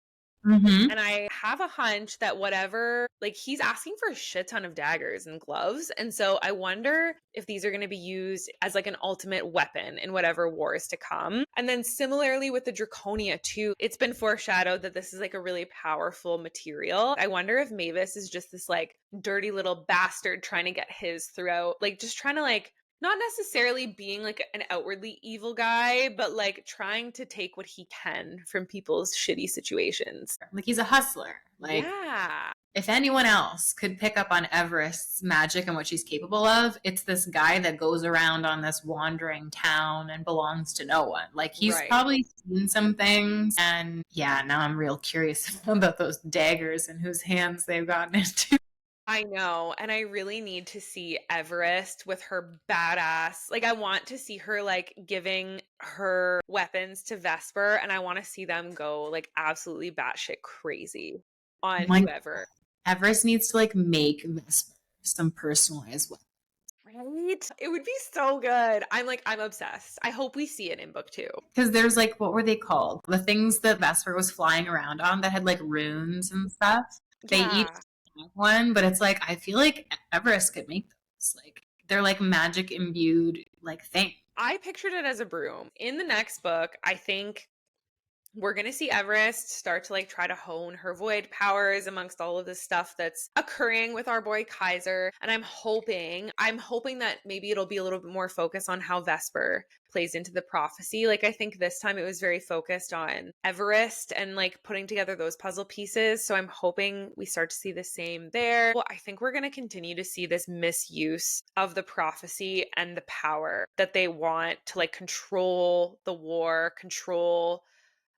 Mm-hmm. And I have a hunch that whatever, like he's asking for a shit ton of daggers and gloves. And so I wonder if these are going to be used as like an ultimate weapon in whatever war is to come. And then similarly with the Draconia too, it's been foreshadowed that this is like a really powerful material. I wonder if Mavis is just this like dirty little bastard trying to get his throughout, like just trying to like not necessarily being like an outwardly evil guy, but like trying to take what he can from people's shitty situations. Like he's a hustler. Like Yeah. if anyone else could pick up on Everest's magic and what she's capable of, it's this guy that goes around on this wandering town and belongs to no one. Like he's Right. probably seen some things. And yeah, now I'm real curious about those daggers and whose hands they've gotten into. I know. And I really need to see Everest with her badass. Like, I want to see her like giving her weapons to Vesper, and I want to see them go like absolutely batshit crazy on Like whoever. Everest needs to like make Vesper some personalized weapons. Right? It would be so good. I'm obsessed. I hope we see it in book 2. Because there's like, what were they called? The things that Vesper was flying around on that had like runes and stuff. They each have one, but it's like, I feel like Everest could make those. Like, they're like magic imbued thing. I pictured it as a broom. In the next book, I think we're going to see Everest start to try to hone her void powers amongst all of this stuff that's occurring with our boy Kaiser. And I'm hoping that maybe it'll be a little bit more focused on how Vesper plays into the prophecy. I think this time it was very focused on Everest and putting together those puzzle pieces. So I'm hoping we start to see the same there. Well, I think we're going to continue to see this misuse of the prophecy and the power that they want to control the war, control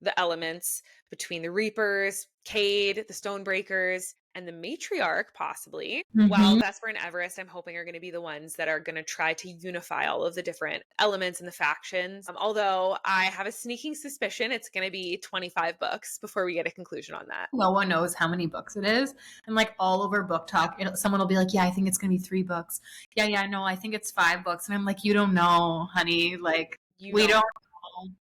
the elements between the Reapers, Cayde, the Stonebreakers, and the Matriarch, possibly. While Vesper and Everest, I'm hoping, are going to be the ones that are going to try to unify all of the different elements and the factions. Although I have a sneaking suspicion it's going to be 25 books before we get a conclusion on that. No one knows how many books it is. And all over Book Talk, someone will be like, yeah, I think it's going to be 3 books. Yeah, no, I think it's 5 books. And I'm like, you don't know, honey. We don't know.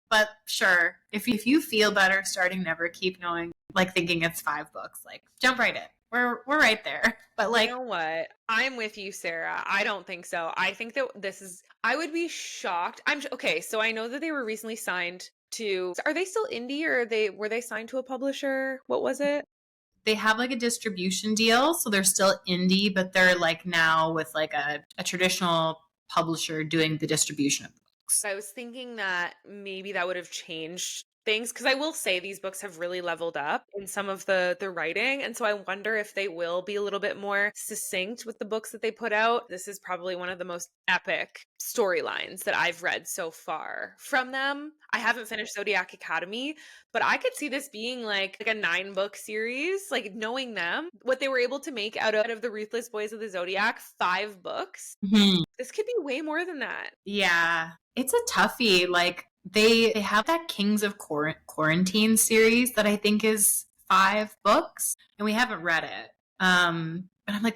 But sure, if you feel better starting Never Keep knowing, thinking it's 5 books, jump right in. We're right there. But you know what? I'm with you, Sarah. I don't think so. I think that I would be shocked. Okay, so I know that they were recently signed to, are they still indie, or were they signed to a publisher? What was it? They have a distribution deal, so they're still indie, but they're now with a traditional publisher doing the distribution of the books. I was thinking that maybe that would have changed things, because I will say these books have really leveled up in some of the writing, and so I wonder if they will be a little bit more succinct with the books that they put out. This is probably one of the most epic storylines that I've read so far from them. I haven't finished Zodiac Academy, but I could see this being a 9-book series, knowing them, what they were able to make out of the Ruthless Boys of the Zodiac, 5 books. This could be way more than that. Yeah, it's a toughie. They have that Kings of Quarantine series that I think is 5 books, and we haven't read it. But I'm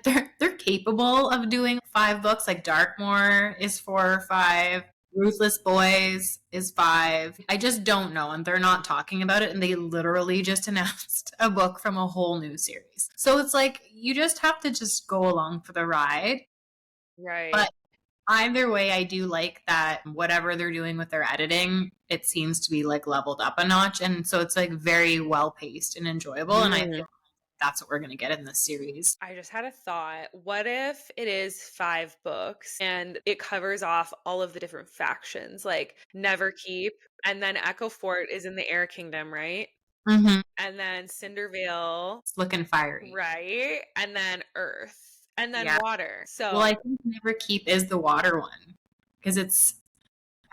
they're capable of doing 5 books. Darkmoor is 4 or 5. Ruthless Boys is 5. I just don't know, and they're not talking about it, and they literally just announced a book from a whole new series. So it's you just have to just go along for the ride. Right. But either way, I do like that whatever they're doing with their editing, it seems to be leveled up a notch. And so it's very well paced and enjoyable. And I feel that's what we're going to get in this series. I just had a thought. What if it is 5 books and it covers off all of the different factions, Never Keep, and then Echo Fort is in the Air Kingdom, right? And then Cindervale. It's looking fiery. Right. And then Earth. And then water. So, well, I think Never Keep is the water one, because it's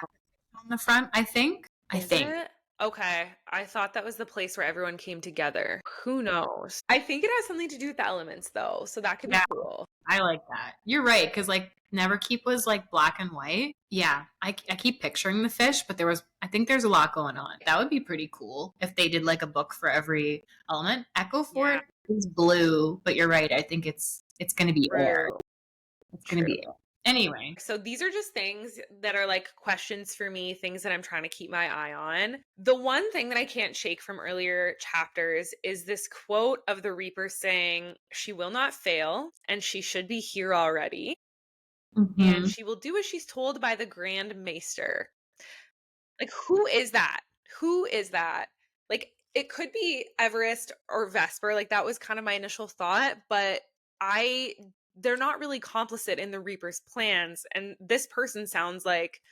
on the front, I think. It? Okay. I thought that was the place where everyone came together. Who knows? I think it has something to do with the elements, though. So that could be cool. I like that. You're right, because Never Keep was black and white. Yeah. I keep picturing the fish, but I think there's a lot going on. That would be pretty cool if they did a book for every element. Echo Fort is blue, but you're right. I think it's going to be air. It's going to be air. Anyway. So these are just things that are questions for me, things that I'm trying to keep my eye on. The one thing that I can't shake from earlier chapters is this quote of the Reaper saying, "She will not fail, and she should be here already. And she will do as she's told by the Grand Maester." Who is that? Who is that? It could be Everest or Vesper. That was kind of my initial thought, but they're not really complicit in the Reaper's plans, and this person sounds like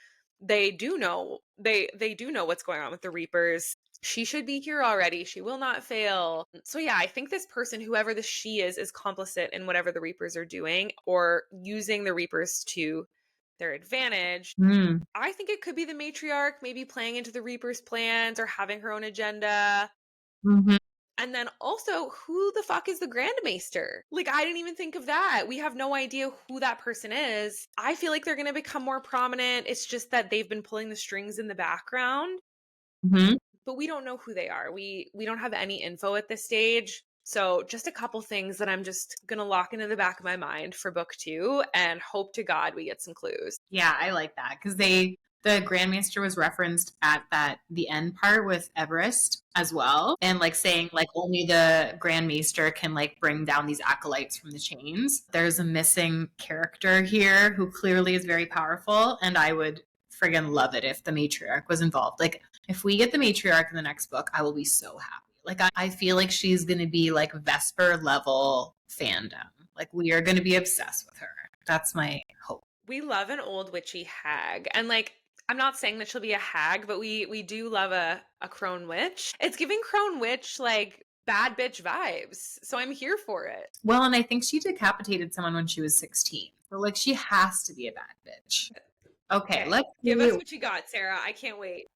they do know what's going on with the Reapers. She should be here already. She will not fail. So yeah, I think this person, whoever the she is complicit in whatever the Reapers are doing, or using the Reapers to their advantage. I think it could be the matriarch, maybe playing into the Reaper's plans or having her own agenda. And then also, who the fuck is the Grand Maester? I didn't even think of that. We have no idea who that person is. I feel like they're going to become more prominent. It's just that they've been pulling the strings in the background. But we don't know who they are. We don't have any info at this stage. So just a couple things that I'm just going to lock into the back of my mind for book 2 and hope to God we get some clues. Yeah, I like that, because they The Grandmaster was referenced at the end part with Everest as well. And like saying like only the Grandmaster can like bring down these acolytes from the chains. There's a missing character here who clearly is very powerful. And I would friggin' love it if the matriarch was involved. Like if we get the matriarch in the next book, I will be so happy. Like I feel like she's going to be like Vesper level fandom. Like we are going to be obsessed with her. That's my hope. We love an old witchy hag. And like, I'm not saying that she'll be a hag, but we do love a crone witch. It's giving crone witch like bad bitch vibes. So I'm here for it. Well, and I think she decapitated someone when she was 16. So like she has to be a bad bitch. Okay, let's give us what you got, Sarah. I can't wait.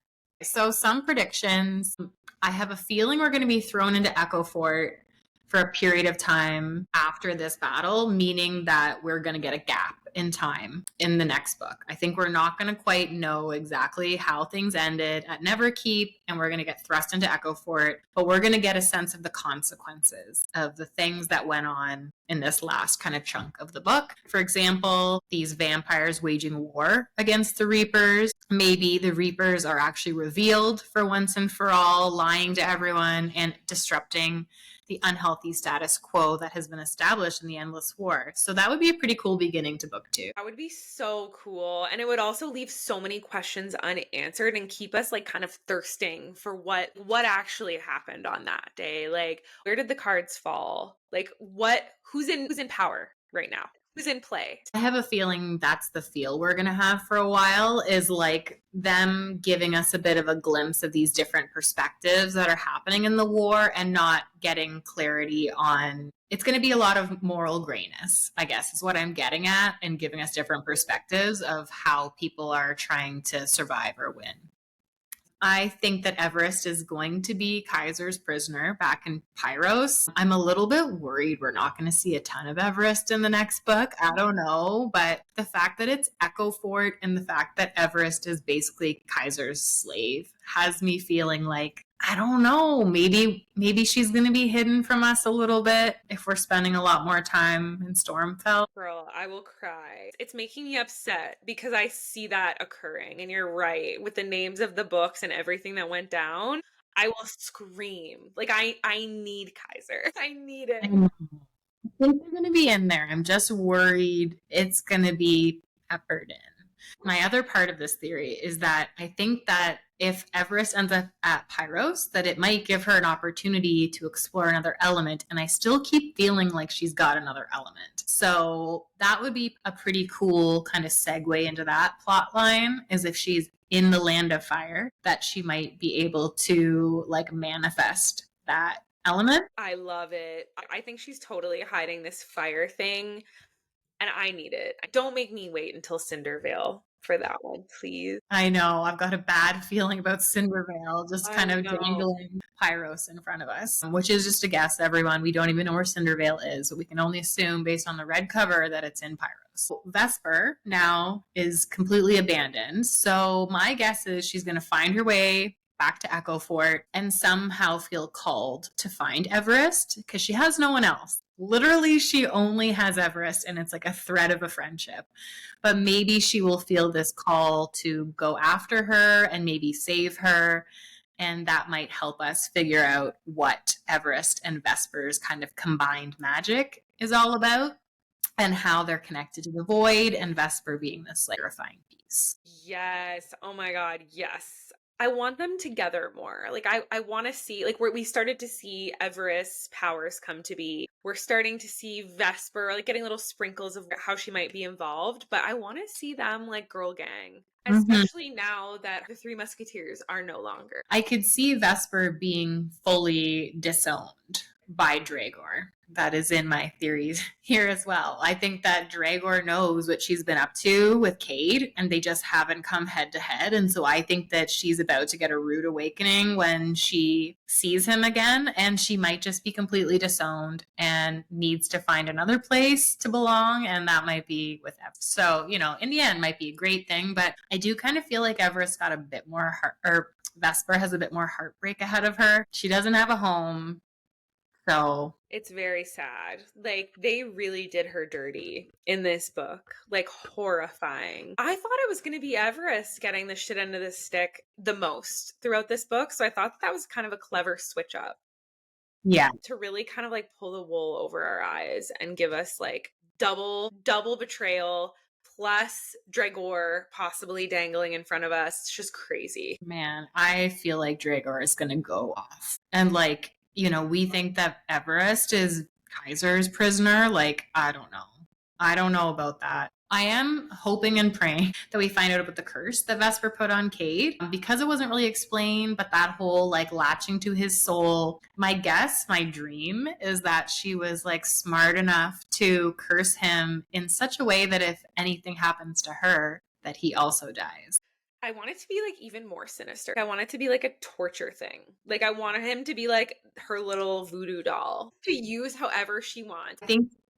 So some predictions. I have a feeling we're going to be thrown into Echo Fort for a period of time after this battle, meaning that we're going to get a gap in time in the next book. I think we're not going to quite know exactly how things ended at Neverkeep, and we're going to get thrust into Echo Fort, but we're going to get a sense of the consequences of the things that went on in this last kind of chunk of the book. For example, these vampires waging war against the Reapers. Maybe the Reapers are actually revealed for once and for all, lying to everyone and disrupting the unhealthy status quo that has been established in the Endless War. So that would be a pretty cool beginning to book 2. That would be so cool. And it would also leave so many questions unanswered and keep us like kind of thirsting for what actually happened on that day. Like, where did the cards fall? Like who's in power right now? Who's in play? I have a feeling that's the feel we're going to have for a while, is like them giving us a bit of a glimpse of these different perspectives that are happening in the war and not getting clarity on. It's going to be a lot of moral grayness, I guess, is what I'm getting at, and giving us different perspectives of how people are trying to survive or win. I think that Everest is going to be Kaiser's prisoner back in Pyros. I'm a little bit worried we're not going to see a ton of Everest in the next book. I don't know, but the fact that it's Echo Fort and the fact that Everest is basically Kaiser's slave has me feeling like, I don't know, maybe she's going to be hidden from us a little bit if we're spending a lot more time in Stormfell. Girl, I will cry. It's making me upset because I see that occurring. And you're right. With the names of the books and everything that went down, I will scream. Like, I need Kaiser. I need it. I think they're going to be in there. I'm just worried it's going to be peppered in. My other part of this theory is that I think that if Everest ends up at Pyros, that it might give her an opportunity to explore another element. And I still keep feeling like she's got another element. So that would be a pretty cool kind of segue into that plot line, is if she's in the land of fire, that she might be able to like manifest that element. I love it. I think she's totally hiding this fire thing, and I need it. Don't make me wait until Cindervale for that one, please. I know. I've got a bad feeling about Cindervale just kind of dangling Pyros in front of us, which is just a guess, everyone. We don't even know where Cindervale is, but we can only assume based on the red cover that it's in Pyros. Vesper now is completely abandoned. So my guess is she's going to find her way back to Echo Fort and somehow feel called to find Everest because she has no one else. Literally, she only has Everest, and it's like a thread of a friendship. But maybe she will feel this call to go after her and maybe save her. And that might help us figure out what Everest and Vesper's kind of combined magic is all about and how they're connected to the void, and Vesper being this like terrifying piece. Yes. Oh my God. Yes. I want them together more. Like, I want to see, like, where we started to see Everest's powers come to be. We're starting to see Vesper, like, getting little sprinkles of how she might be involved. But I want to see them, like, girl gang. Especially now that the Three Musketeers are no longer. I could see Vesper being fully disowned by Dragor. That is in my theories here as well. I think that Dragor knows what she's been up to with Cayde, and they just haven't come head to head. And so I think that she's about to get a rude awakening when she sees him again, and she might just be completely disowned and needs to find another place to belong, and that might be with Everest. So, you know, in the end, might be a great thing, but I do kind of feel like Everest got a bit more Vesper has a bit more heartbreak ahead of her. She doesn't have a home. So it's very sad. Like, they really did her dirty in this book. Like, horrifying. I thought it was going to be Everest getting the shit end of the stick the most throughout this book. So I thought that was kind of a clever switch up yeah, to really kind of like pull the wool over our eyes and give us like double betrayal plus Dragor possibly dangling in front of us. It's just crazy. man, I feel like Dragor is going to go off. And like, you know, we think that Everest is Kaiser's prisoner. Like, I don't know. I don't know about that. I am hoping and praying that we find out about the curse that Vesper put on Kate because it wasn't really explained, but that whole like latching to his soul. My guess, my dream is that she was like smart enough to curse him in such a way that if anything happens to her, that he also dies. I want it to be like even more sinister. I want it to be like a torture thing. Like, I want him to be like her little voodoo doll to use however she wants.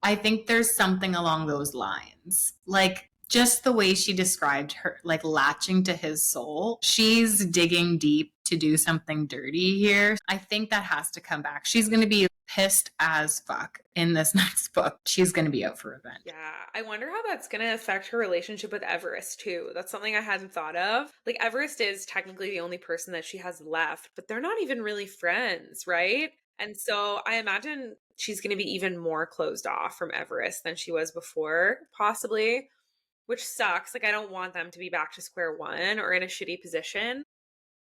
I think there's something along those lines. Like just the way she described her, like latching to his soul. She's digging deep to do something dirty here. I think that has to come back. She's going to be pissed as fuck in this next book. She's going to be out for revenge. Yeah, I wonder how that's going to affect her relationship with Everest too. That's something I hadn't thought of. Like, Everest is technically the only person that she has left, but they're not even really friends, right? And so I imagine she's going to be even more closed off from Everest than she was before, possibly, which sucks. Like, I don't want them to be back to square one or in a shitty position.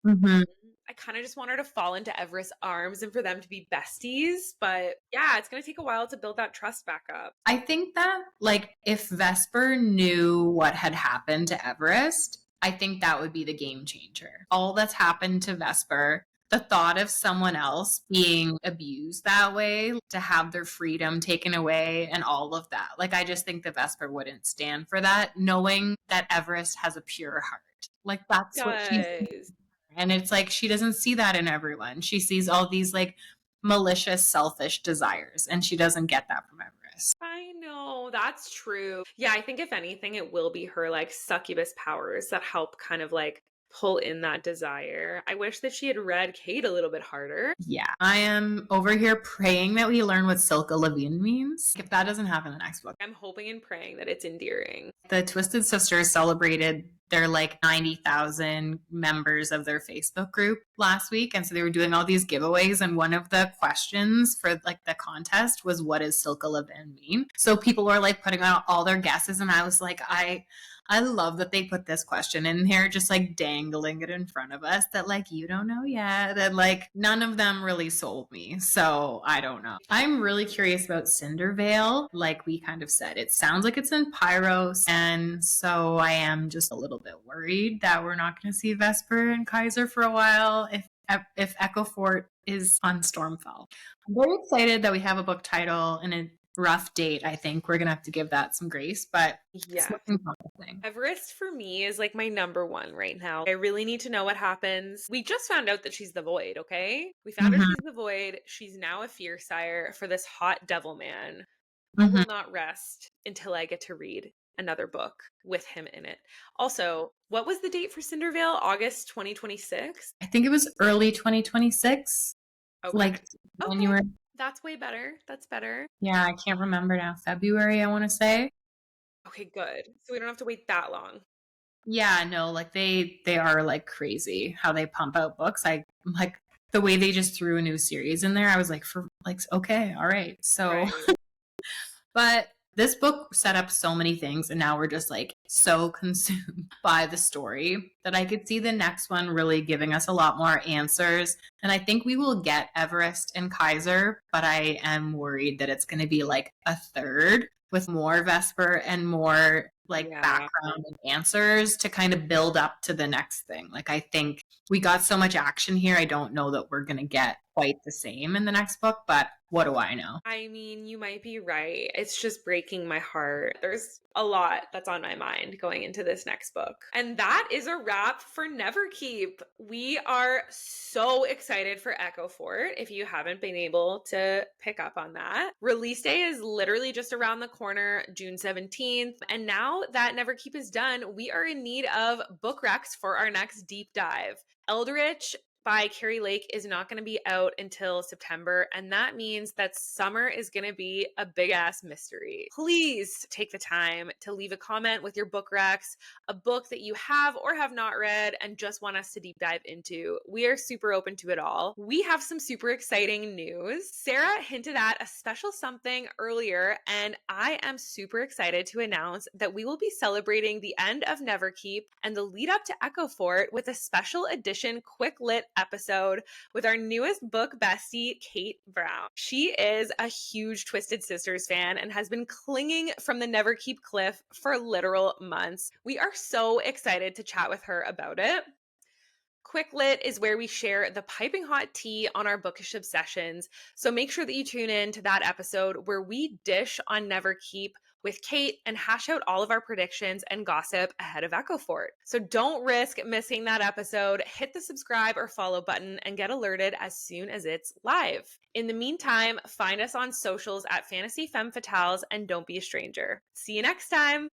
Mm-hmm. I kind of just want her to fall into Everest's arms and for them to be besties. But yeah, it's going to take a while to build that trust back up. I think that, like, if Vesper knew what had happened to Everest, I think that would be the game changer. All that's happened to Vesper, the thought of someone else being abused that way, to have their freedom taken away, and all of that. Like, I just think the Vesper wouldn't stand for that, knowing that Everest has a pure heart. Like, that's what she's. And it's like she doesn't see that in everyone. She sees all these like malicious, selfish desires, and she doesn't get that from Everest. I know, that's true. Yeah, I think if anything, it will be her like succubus powers that help kind of like pull in that desire. I wish that she had read Kate a little bit harder. Yeah. I am over here praying that we learn what Silka Levine means. If that doesn't happen in the next book. I'm hoping and praying that it's endearing. The Twisted Sisters celebrated their like 90,000 members of their Facebook group last week. And so they were doing all these giveaways. And one of the questions for like the contest was, what does Silka Levine mean? So people were like putting out all their guesses. And I was like, I love that they put this question in here, just like dangling it in front of us that like, you don't know yet. And like, none of them really sold me. So I don't know. I'm really curious about Cindervale. Like we kind of said, it sounds like it's in Pyros. And so I am just a little bit worried that we're not going to see Vesper and Kaiser for a while if Echo Fort is on Stormfell. I'm very excited that we have a book title and a rough date. I think we're gonna have to give that some grace, but yeah, it's looking promising. Everest for me is like my number one right now. I really need to know what happens. We just found out that she's the Void, okay? We found out she's the Void. She's now a fearsire for this hot devil man. I will not rest until I get to read another book with him in it. Also, what was the date for Cindervale? August 2026? I think it was early 2026. Okay. Like when you were. That's way better. That's better. Yeah, I can't remember now. February, I want to say. Okay, good. So we don't have to wait that long. Yeah, no, like they are like crazy how they pump out books. I like the way they just threw a new series in there. I was like, for like, okay, all right. So, Right. But this book set up so many things, and now we're just like so consumed by the story that I could see the next one really giving us a lot more answers. And I think we will get Everest and Kaiser, but I am worried that it's going to be like a third with more Vesper and more like background and answers to kind of build up to the next thing. Like I think we got so much action here. I don't know that we're going to get quite the same in the next book, but what do I know? I mean, you might be right. It's just breaking my heart. There's a lot that's on my mind going into this next book. And that is a wrap for Neverkeep. We are so excited for Echo Fort. If you haven't been able to pick up on that, release day is literally just around the corner, June 17th. And now that Neverkeep is done, we are in need of book recs for our next deep dive. Eldritch by Carrie Lake is not going to be out until September, and that means that summer is going to be a big ass mystery. Please take the time to leave a comment with your book recs, a book that you have or have not read and just want us to deep dive into. We are super open to it all. We have some super exciting news. Sarah hinted at a special something earlier, and I am super excited to announce that we will be celebrating the end of Neverkeep and the lead up to Echo Fort with a special edition quick lit episode with our newest book bestie, Kate Brown. She is a huge Twisted Sisters fan and has been clinging from the Neverkeep cliff for literal months. We are so excited to chat with her about it. Quick Lit is where we share the piping hot tea on our bookish obsessions. So make sure that you tune in to that episode where we dish on Neverkeep with Kate and hash out all of our predictions and gossip ahead of Echo Fort. So don't risk missing that episode. Hit the subscribe or follow button and get alerted as soon as it's live. In the meantime, find us on socials at Fantasy Femme Fatales and don't be a stranger. See you next time.